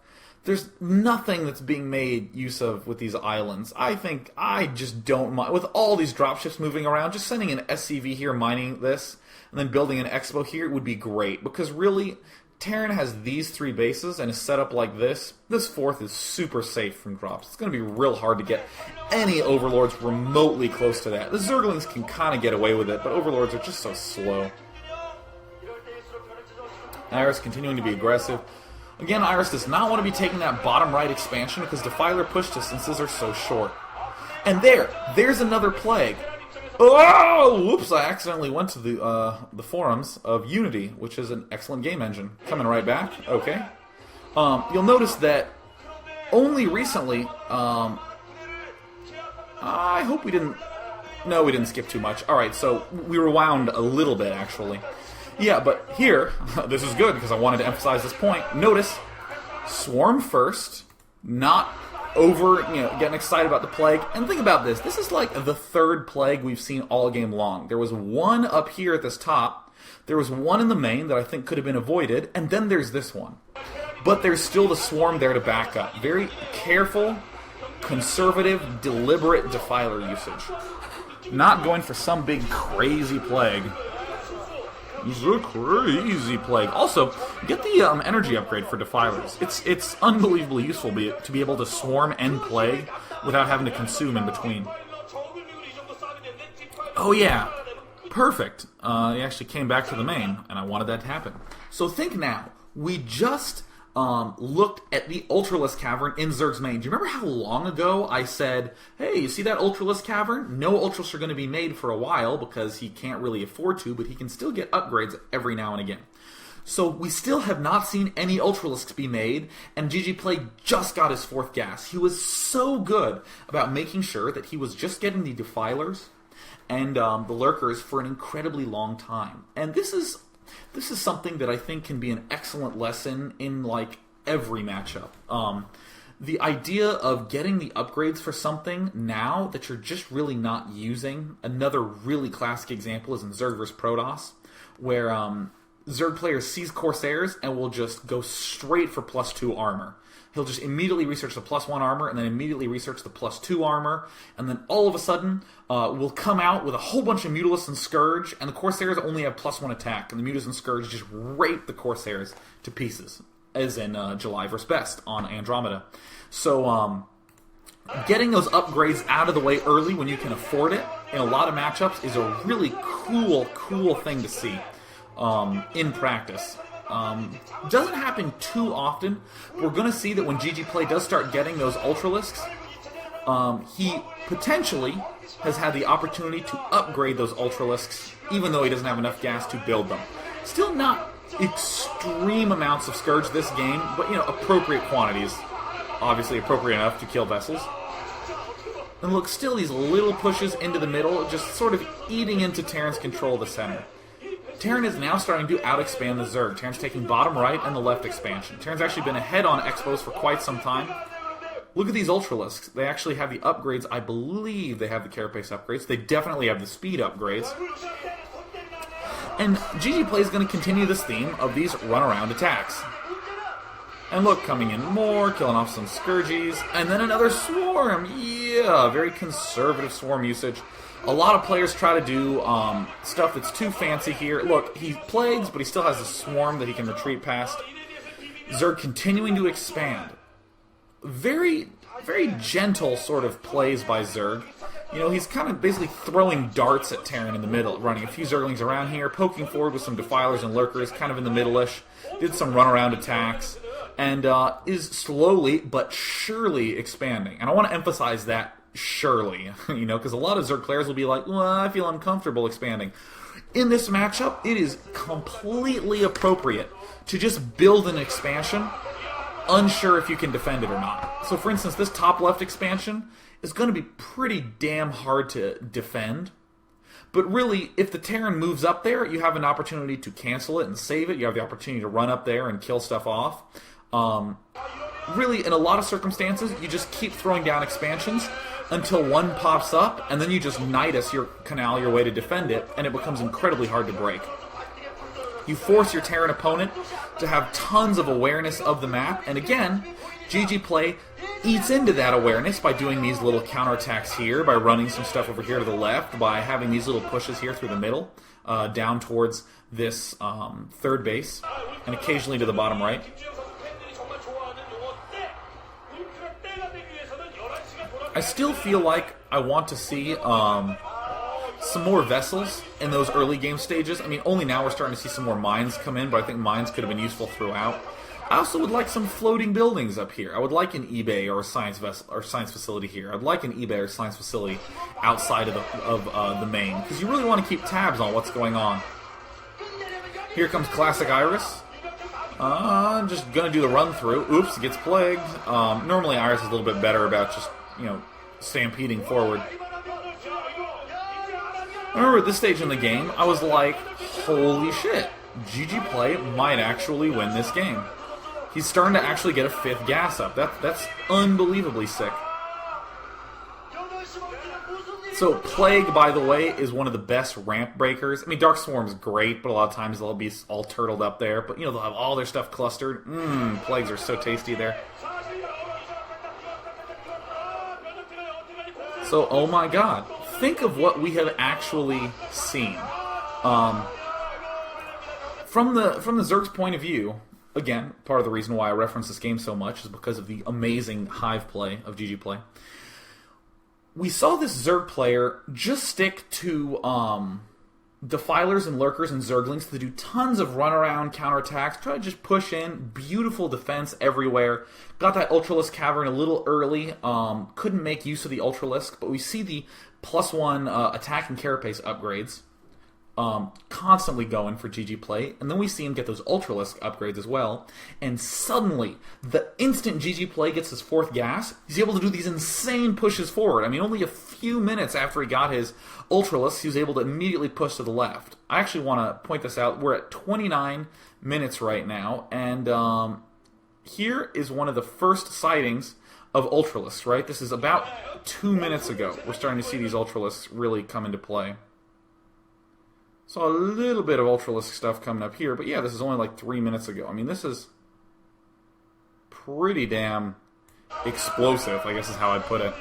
There's nothing that's being made use of with these islands. I think I just don't mind. With all these dropships moving around, just sending an SCV here mining this, and then building an expo here would be great. Because really, Terran has these 3 bases and is set up like this. This 4th is super safe from drops. It's going to be real hard to get any Overlords remotely close to that. The Zerglings can kind of get away with it, but Overlords are just so slow. Iris continuing to be aggressive. Again, Iris does not want to be taking that bottom right expansion because Defiler push distances are so short. And there's another plague. Oh, whoops, I accidentally went to the forums of Unity, which is an excellent game engine. Coming right back, okay. You'll notice that only recently, I hope we didn't, no, we didn't skip too much. Alright, so we rewound a little bit, actually. Yeah, but here, this is good because I wanted to emphasize this point. Notice, swarm first, not over, you know, getting excited about the plague. And think about this. This is like the 3rd plague we've seen all game long. There was one up here at this top. There was one in the main that I think could have been avoided. And then there's this one. But there's still the swarm there to back up. Very careful, conservative, deliberate Defiler usage. Not going for some big crazy plague. This is a crazy plague. Also, get the energy upgrade for Defilers. It's unbelievably useful to be able to swarm and plague without having to consume in between. Oh yeah, perfect. He actually came back to the main, and I wanted that to happen. So think now. We just looked at the Ultralisk Cavern in Zerg's main. Do you remember how long ago I said, hey, you see that Ultralisk Cavern? No Ultralisks are going to be made for a while because he can't really afford to, but he can still get upgrades every now and again. So we still have not seen any Ultralisks be made, and GGplay just got his 4th gas. He was so good about making sure that he was just getting the Defilers and the Lurkers for an incredibly long time. And this is something that I think can be an excellent lesson in, like, every matchup. The idea of getting the upgrades for something now that you're just really not using. Another really classic example is in Zerg vs. Protoss, where Zerg player sees Corsairs and will just go straight for +2 armor. He'll just immediately research the +1 armor and then immediately research the +2 armor, and then all of a sudden will come out with a whole bunch of Mutalisks and Scourge, and the Corsairs only have +1 attack, and the Mutalisks and Scourge just rape the Corsairs to pieces, as in July vs. Best on Andromeda. So getting those upgrades out of the way early when you can afford it in a lot of matchups is a really cool thing to see in practice. Doesn't happen too often. We're going to see that when GGplay does start getting those Ultralisks, he potentially has had the opportunity to upgrade those Ultralisks, even though he doesn't have enough gas to build them. Still not extreme amounts of Scourge this game, but, you know, appropriate quantities. Obviously appropriate enough to kill vessels. And look, still these little pushes into the middle, just sort of eating into Terran's control of the center. Terran is now starting to out-expand the Zerg. Terran's taking bottom right and the left expansion. Terran's actually been ahead on expos for quite some time. Look at these Ultralisks. They actually have the upgrades. I believe they have the carapace upgrades. They definitely have the speed upgrades. And GGplay is going to continue this theme of these run-around attacks. And look, coming in more, killing off some Scourges, and then another Swarm! Yeah, very conservative Swarm usage. A lot of players try to do stuff that's too fancy here. Look, he plagues, but he still has a Swarm that he can retreat past. Zerg continuing to expand. Very gentle sort of plays by Zerg. You know, he's kind of basically throwing darts at Terran in the middle, running a few Zerglings around here, poking forward with some Defilers and Lurkers, kind of in the middle-ish. Did some run-around attacks, and is slowly but surely expanding. And I want to emphasize that surely, you know, because a lot of Zerg players will be like, well, I feel uncomfortable expanding. In this matchup, it is completely appropriate to just build an expansion, unsure if you can defend it or not. So for instance, this top left expansion is going to be pretty damn hard to defend. But really, if the Terran moves up there, you have an opportunity to cancel it and save it. You have the opportunity to run up there and kill stuff off. Really, in a lot of circumstances, you just keep throwing down expansions until one pops up, and then you just Nidus your canal your way to defend it, and it becomes incredibly hard to break. You force your Terran opponent to have tons of awareness of the map, and again, GGplay eats into that awareness by doing these little counterattacks here, by running some stuff over here to the left, by having these little pushes here through the middle, down towards this third base, and occasionally to the bottom right. I still feel like I want to see some more vessels in those early game stages. I mean, only now we're starting to see some more mines come in, but I think mines could have been useful throughout. I also would like some floating buildings up here. I would like an eBay or a science facility here. I'd like an eBay or science facility outside of the main, because you really want to keep tabs on what's going on. Here comes Classic Iris. I'm just gonna do the run through. Oops, gets plagued. Normally Iris is a little bit better about just, you know, stampeding forward. I remember at this stage in the game, I was like, holy shit, GGplay might actually win this game. He's starting to actually get a 5th gas up. That's unbelievably sick. So Plague, by the way, is one of the best ramp breakers. I mean, Dark Swarm's great, but a lot of times they'll be all turtled up there. But, you know, they'll have all their stuff clustered. Plagues are so tasty there. So, oh my god. Think of what we have actually seen. From the Zerg's point of view, again, part of the reason why I reference this game so much is because of the amazing Hive play of GGplay. We saw this Zerg player just stick to Defilers and Lurkers and Zerglings to do tons of runaround counterattacks, try to just push in, beautiful defense everywhere. Got that Ultralisk Cavern a little early, couldn't make use of the Ultralisk, but we see the +1 attack and carapace upgrades constantly going for GGplay, and then we see him get those Ultralisk upgrades as well, and suddenly, the instant GGplay gets his 4th gas, he's able to do these insane pushes forward. I mean, only a few minutes after he got his Ultralisk, he was able to immediately push to the left. I actually want to point this out. We're at 29 minutes right now, and here is one of the first sightings of Ultralisks, right? This is about 2 minutes ago. We're starting to see these Ultralisks really come into play. Saw a little bit of Ultralisk stuff coming up here, but yeah, this is only like 3 minutes ago. I mean, this is pretty damn explosive, I guess is how I'd put it.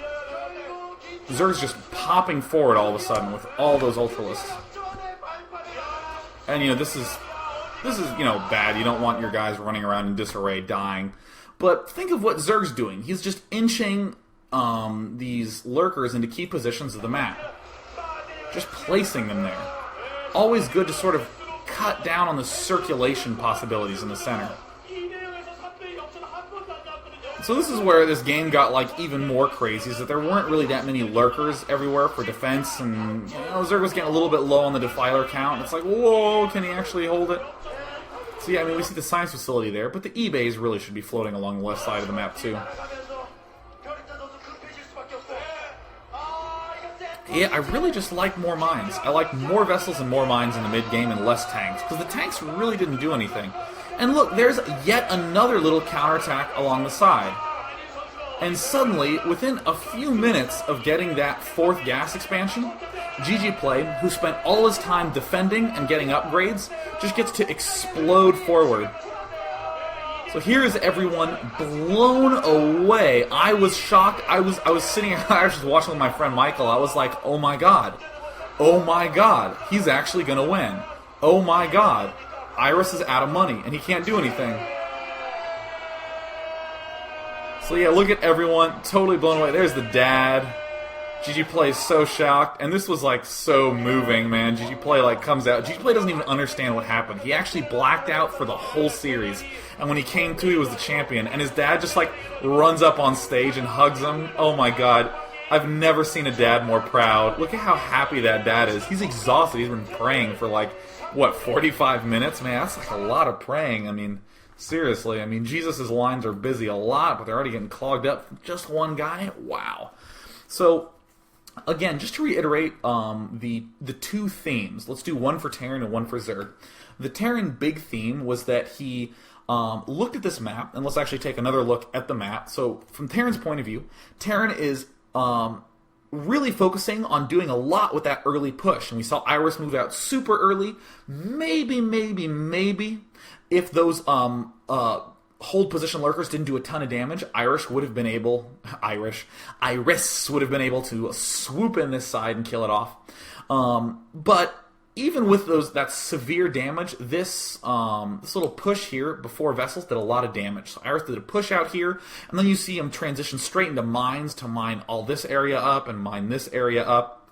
Zerg's just popping forward all of a sudden with all those Ultralisks. And, you know, this is, you know, bad. You don't want your guys running around in disarray, dying. But think of what Zerg's doing. He's just inching these Lurkers into key positions of the map. Just placing them there. Always good to sort of cut down on the circulation possibilities in the center. So this is where this game got like even more crazy, is that there weren't really that many Lurkers everywhere for defense, and you know, Zerg was getting a little bit low on the Defiler count. It's like, whoa, can he actually hold it? So yeah, I mean, we see the science facility there, but the eBays really should be floating along the left side of the map too. Yeah, I really just like more mines. I like more vessels and more mines in the mid-game and less tanks, because the tanks really didn't do anything. And look, there's yet another little counterattack along the side. And suddenly, within a few minutes of getting that 4th gas expansion, GGplay, who spent all his time defending and getting upgrades, just gets to explode forward. So here is everyone blown away. I was shocked. I was sitting, I was just watching with my friend Michael. I was like, oh my god. Oh my god. He's actually going to win. Oh my god. Iris is out of money, and he can't do anything. So yeah, look at everyone. Totally blown away. There's the dad. GGplay is so shocked, and this was like so moving, man. GGplay like comes out. GGplay doesn't even understand what happened. He actually blacked out for the whole series, and when he came to, he was the champion. And his dad just like runs up on stage and hugs him. Oh my god, I've never seen a dad more proud. Look at how happy that dad is. He's exhausted. He's been praying for like, what, 45 minutes? Man, that's like a lot of praying. I mean, seriously. I mean, Jesus' lines are busy a lot, but they're already getting clogged up from just one guy? Wow. So, again, just to reiterate the two themes. Let's do one for Terran and one for Zerg. The Terran big theme was that he looked at this map, and let's actually take another look at the map. So, from Terran's point of view, Terran is really focusing on doing a lot with that early push. And we saw Iris move out super early. Maybe, if those hold position lurkers didn't do a ton of damage, Iris would have been able to swoop in this side and kill it off. But even with that severe damage, this little push here before Vessels did a lot of damage. So Iris did a push out here, and then you see him transition straight into mines to mine all this area up and mine this area up,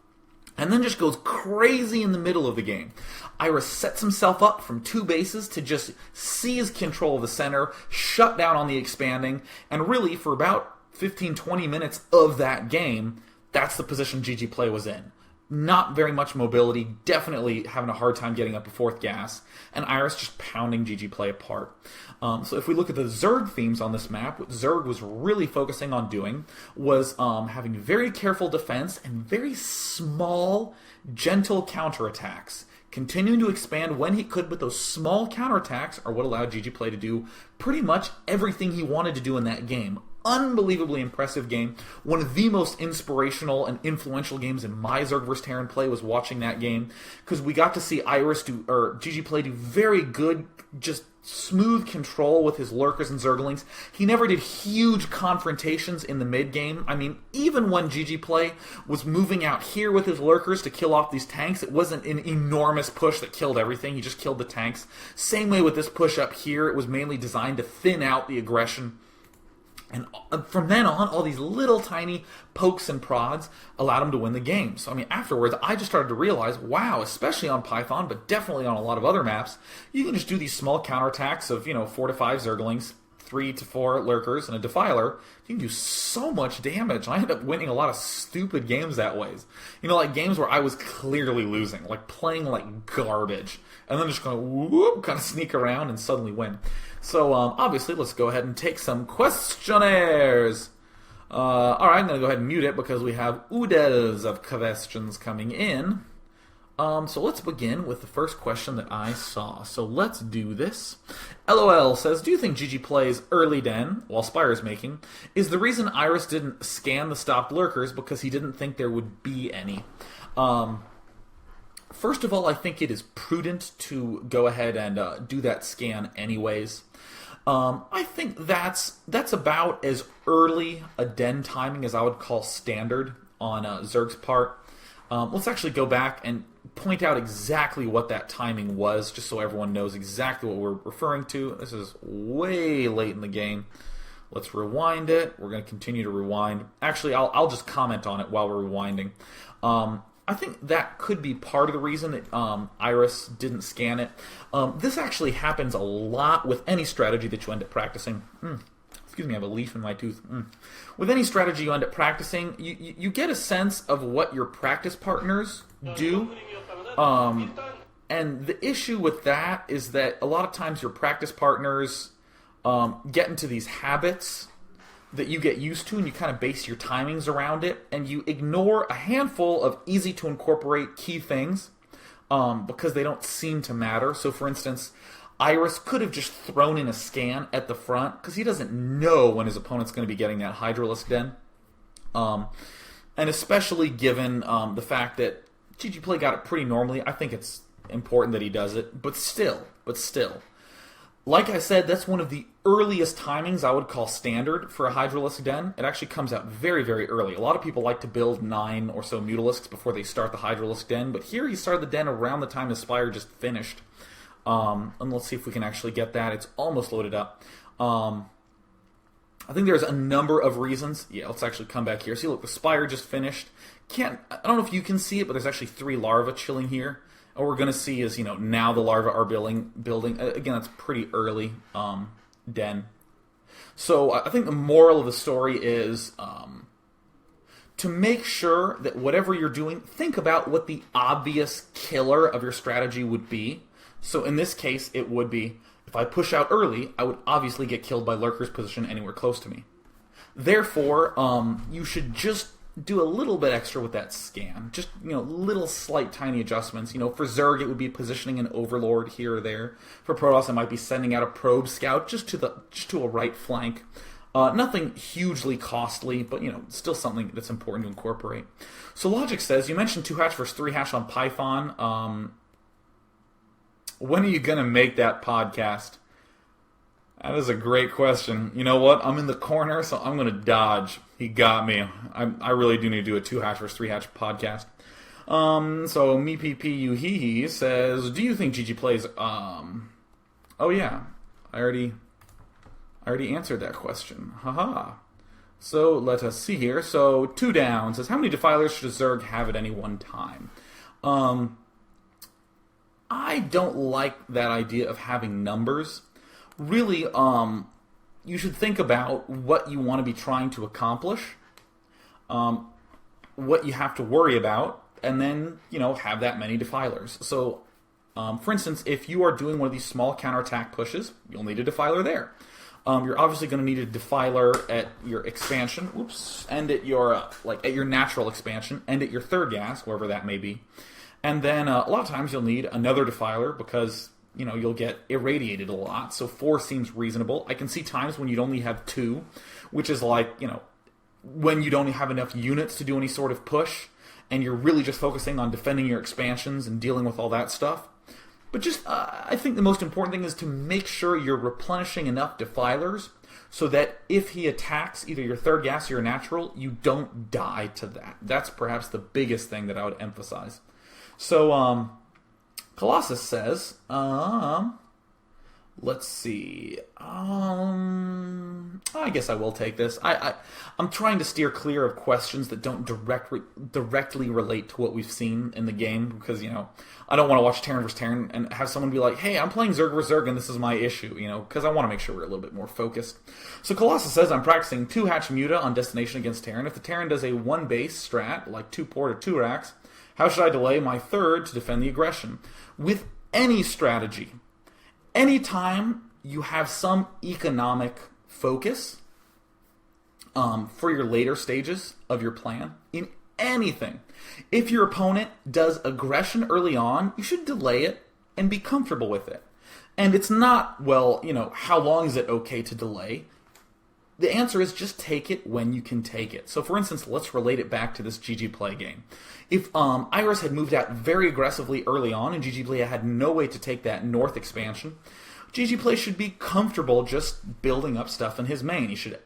and then just goes crazy in the middle of the game. Iris sets himself up from 2 bases to just seize control of the center, shut down on the expanding, and really for about 15-20 minutes of that game, that's the position GGplay was in. Not very much mobility, definitely having a hard time getting up a 4th gas, and Iris just pounding GGplay apart. So if we look at the Zerg themes on this map, what Zerg was really focusing on doing was having very careful defense and very small, gentle counterattacks. Continuing to expand when he could, but those small counterattacks are what allowed GGplay to do pretty much everything he wanted to do in that game. Unbelievably impressive game. One of the most inspirational and influential games in my Zerg vs. Terran play was watching that game, because we got to see GGplay do very good, just smooth control with his lurkers and Zerglings. He never did huge confrontations in the mid game. I mean, even when GGplay was moving out here with his lurkers to kill off these tanks, it wasn't an enormous push that killed everything. He just killed the tanks. Same way with this push up here. It was mainly designed to thin out the aggression. And from then on, all these little tiny pokes and prods allowed him to win the game. So, I mean, afterwards, I just started to realize, wow, especially on Python, but definitely on a lot of other maps, you can just do these small counterattacks of, 4 to 5 Zerglings, 3 to 4 lurkers, and a defiler. You can do so much damage. And I ended up winning a lot of stupid games that way. Like games where I was clearly losing, like playing like garbage, and then just kind of sneak around and suddenly win. So, obviously, let's go ahead and take some questionnaires. Alright, I'm going to go ahead and mute it because we have oodles of questions coming in. So let's begin with the first question that I saw. So let's do this. LOL says, do you think GGplay's early den, while Spire's making, is the reason Iris didn't scan the stopped lurkers because he didn't think there would be any? First of all, I think it is prudent to go ahead and do that scan anyways. I think that's about as early a den timing as I would call standard on Zerg's part. Let's actually go back and point out exactly what that timing was, just so everyone knows exactly what we're referring to. This is way late in the game. Let's rewind it. We're going to continue to rewind. Actually, I'll just comment on it while we're rewinding. I think that could be part of the reason that Iris didn't scan it. This actually happens a lot with any strategy that you end up practicing. Excuse me, I have a leaf in my tooth. With any strategy you end up practicing, you get a sense of what your practice partners do. And the issue with that is that a lot of times your practice partners get into these habits that you get used to, and you kind of base your timings around it, and you ignore a handful of easy to incorporate key things because they don't seem to matter. So for instance, Iris could have just thrown in a scan at the front because he doesn't know when his opponent's going to be getting that Hydralisk Den. And especially given the fact that GGplay got it pretty normally, I think it's important that he does it. But still, like I said, that's one of the earliest timings I would call standard for a Hydralisk Den. It actually comes out very, very early. A lot of people like to build 9 or so Mutalisks before they start the Hydralisk Den, but here he started the Den around the time the Spire just finished. And let's see if we can actually get that. It's almost loaded up. I think there's a number of reasons. Yeah, let's actually come back here. See, look, the Spire just finished. I don't know if you can see it, but there's actually 3 larvae chilling here. And what we're going to see is, now the larvae are building. Again, that's pretty early den. So I think the moral of the story is to make sure that whatever you're doing, think about what the obvious killer of your strategy would be. So in this case, it would be, if I push out early, I would obviously get killed by lurkers positioned anywhere close to me. Therefore, you should just do a little bit extra with that scan. Just, little slight tiny adjustments. For Zerg, it would be positioning an Overlord here or there. For Protoss, it might be sending out a probe scout just to a right flank. Nothing hugely costly, but, still something that's important to incorporate. So Logic says, you mentioned 2-hatch versus 3-hatch on Python. When are you going to make that podcast? That is a great question. You know what? I'm in the corner, so I'm going to dodge. He got me. I really do need to do a 2-hatch versus 3-hatch podcast. So MePPUHeHe says, do you think GGplays... Oh yeah, I already answered that question. Haha. So let us see here. So 2 down says, how many defilers should a Zerg have at any one time? I don't like that idea of having numbers. Really, you should think about what you want to be trying to accomplish, what you have to worry about, and then, have that many defilers. So, for instance, if you are doing one of these small counterattack pushes, you'll need a defiler there. You're obviously going to need a defiler at your expansion, and at your at your natural expansion, and at your third gas, wherever that may be. And then a lot of times you'll need another defiler because you'll get irradiated a lot, so 4 seems reasonable. I can see times when you'd only have 2, which is when you don't have enough units to do any sort of push, and you're really just focusing on defending your expansions and dealing with all that stuff. But just, I think the most important thing is to make sure you're replenishing enough defilers so that if he attacks either your third gas or your natural, you don't die to that. That's perhaps the biggest thing that I would emphasize. So, Colossus says, let's see. I guess I will take this. I'm trying to steer clear of questions that don't directly relate to what we've seen in the game because, I don't want to watch Terran vs. Terran and have someone be like, hey, I'm playing Zerg vs. Zerg and this is my issue, because I want to make sure we're a little bit more focused. So Colossus says, I'm practicing 2-hatch Muta on Destination against Terran. If the Terran does a 1-base strat, like 2-port or 2 racks, how should I delay my third to defend the aggression? With any strategy, anytime you have some economic focus for your later stages of your plan, in anything, if your opponent does aggression early on, you should delay it and be comfortable with it. And it's not, how long is it okay to delay? The answer is just take it when you can take it. So for instance, let's relate it back to this GGplay game. If Iris had moved out very aggressively early on and GGplay had no way to take that north expansion, GGplay should be comfortable just building up stuff in his main. He should,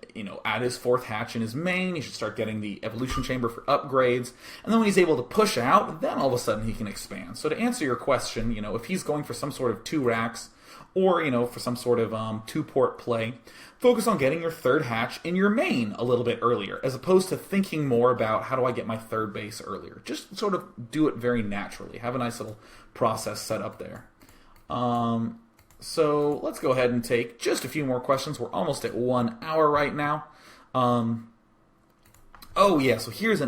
add his 4th hatch in his main. He should start getting the evolution chamber for upgrades. And then when he's able to push out, then all of a sudden he can expand. So to answer your question, if he's going for some sort of 2 racks or, for some sort of 2-port play, focus on getting your 3rd hatch in your main a little bit earlier, as opposed to thinking more about how do I get my 3rd base earlier. Just sort of do it very naturally. Have a nice little process set up there. So let's go ahead and take just a few more questions. We're almost at 1 hour right now. So here's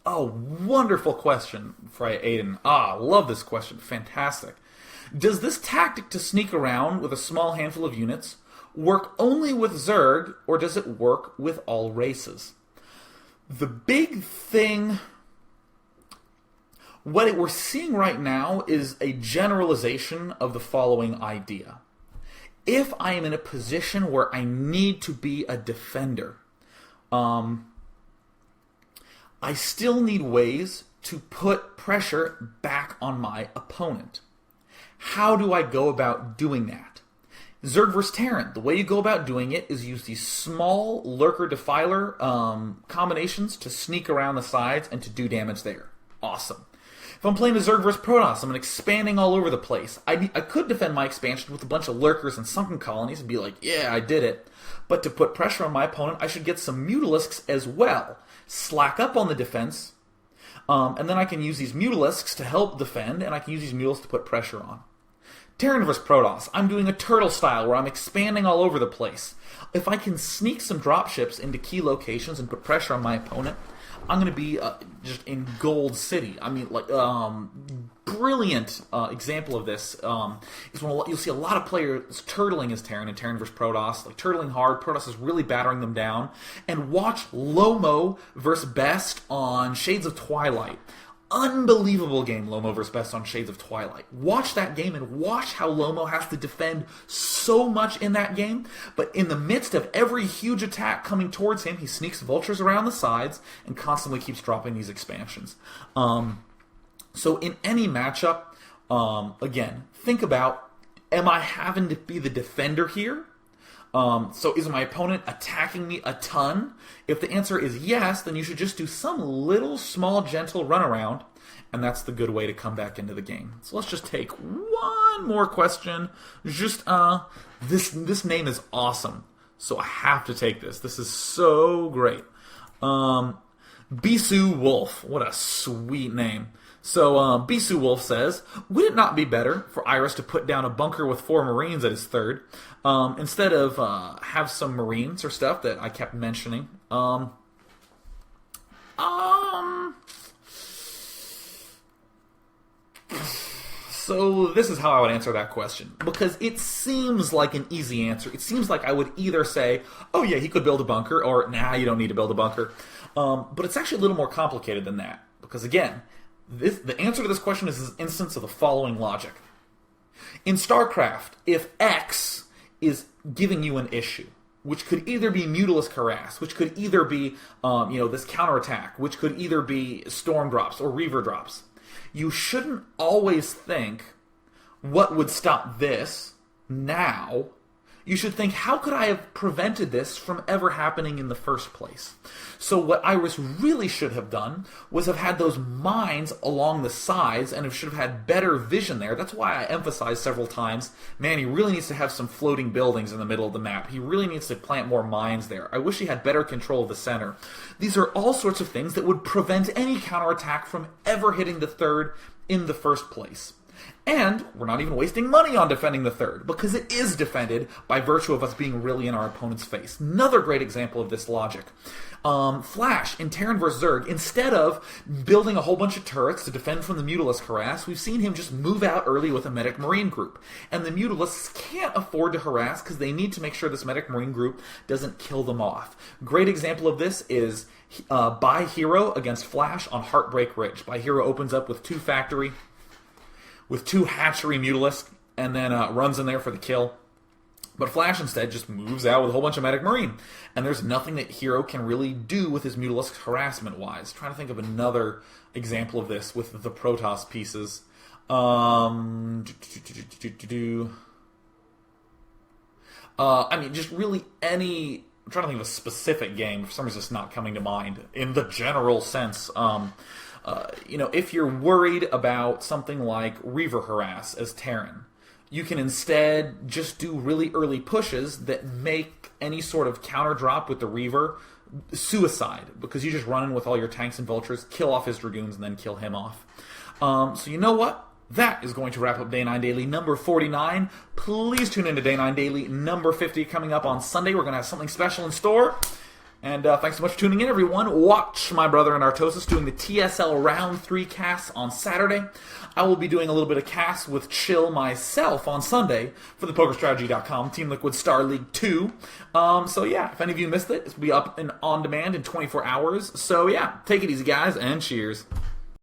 wonderful question for Aiden. Love this question. Fantastic. Does this tactic to sneak around with a small handful of units work only with Zerg, or does it work with all races? The big thing, what we're seeing right now is a generalization of the following idea. If I am in a position where I need to be a defender, I still need ways to put pressure back on my opponent. How do I go about doing that? Zerg vs. Terran, the way you go about doing it is use these small lurker defiler combinations to sneak around the sides and to do damage there. Awesome. If I'm playing a Zerg vs. Protoss, I'm expanding all over the place. I could defend my expansion with a bunch of lurkers and sunken colonies and be like, yeah, I did it. But to put pressure on my opponent, I should get some Mutalisks as well. Slack up on the defense, and then I can use these Mutalisks to help defend, and I can use these Mutalisks to put pressure on. Terran vs. Protoss, I'm doing a turtle style where I'm expanding all over the place. If I can sneak some dropships into key locations and put pressure on my opponent, I'm going to be just in Gold City. I mean, like, brilliant example of this is when you'll see a lot of players turtling as Terran in Terran vs. Protoss, like turtling hard. Protoss is really battering them down. And watch Lomo vs. Best on Shades of Twilight. Unbelievable game, Lomo vs. Best on Shades of Twilight. Watch that game and watch how Lomo has to defend so much in that game, but in the midst of every huge attack coming towards him, he sneaks vultures around the sides and constantly keeps dropping these expansions. So in any matchup, again, think about, am I having to be the defender here? So is my opponent attacking me a ton? If the answer is yes, then you should just do some little small gentle runaround, and that's the good way to come back into the game. So let's just take one more question. Just this name is awesome, so I have to take this. This is so great. Bisu Wolf, what a sweet name. So, Bisu Wolf says, would it not be better for Iris to put down a bunker with 4 Marines at his third, instead of have some Marines or stuff that I kept mentioning? So this is how I would answer that question, because it seems like an easy answer. It seems like I would either say, oh yeah, he could build a bunker, or nah, you don't need to build a bunker. But it's actually a little more complicated than that, because again, the answer to this question is an instance of the following logic. In StarCraft, if X is giving you an issue, which could either be Mutalisk Harass, which could either be this counterattack, which could either be Storm drops or Reaver drops, you shouldn't always think, what would stop this now? You should think, how could I have prevented this from ever happening in the first place? So what Iris really should have done was have had those mines along the sides and should have had better vision there. That's why I emphasized several times, man, he really needs to have some floating buildings in the middle of the map. He really needs to plant more mines there. I wish he had better control of the center. These are all sorts of things that would prevent any counterattack from ever hitting the third in the first place. And we're not even wasting money on defending the third, because it is defended by virtue of us being really in our opponent's face. Another great example of this logic. Flash in Terran vs. Zerg, instead of building a whole bunch of turrets to defend from the Mutalisk Harass, we've seen him just move out early with a Medic Marine group. And the Mutalisks can't afford to harass because they need to make sure this Medic Marine group doesn't kill them off. Great example of this is By Hero against Flash on Heartbreak Ridge. By Hero opens up with 2 factory, with 2 hatchery Mutalisk, and then runs in there for the kill. But Flash instead just moves out with a whole bunch of Medic Marine. And there's nothing that Hero can really do with his Mutalisk harassment-wise. Trying to think of another example of this with the Protoss pieces. I mean, just really any... I'm trying to think of a specific game. For some reason, it's not coming to mind in the general sense. If you're worried about something like Reaver Harass as Terran, you can instead just do really early pushes that make any sort of counter drop with the Reaver suicide, because you just run in with all your tanks and vultures, kill off his Dragoons, and then kill him off. So you know what? That is going to wrap up Day 9 Daily number 49. Please tune into Day 9 Daily number 50 coming up on Sunday. We're going to have something special in store. And thanks so much for tuning in, everyone. Watch my brother in Artosis doing the TSL Round 3 casts on Saturday. I will be doing a little bit of casts with Chill myself on Sunday for the PokerStrategy.com Team Liquid Star League 2. So yeah, if any of you missed it, it's will be up and on demand in 24 hours. So yeah, take it easy, guys, and cheers.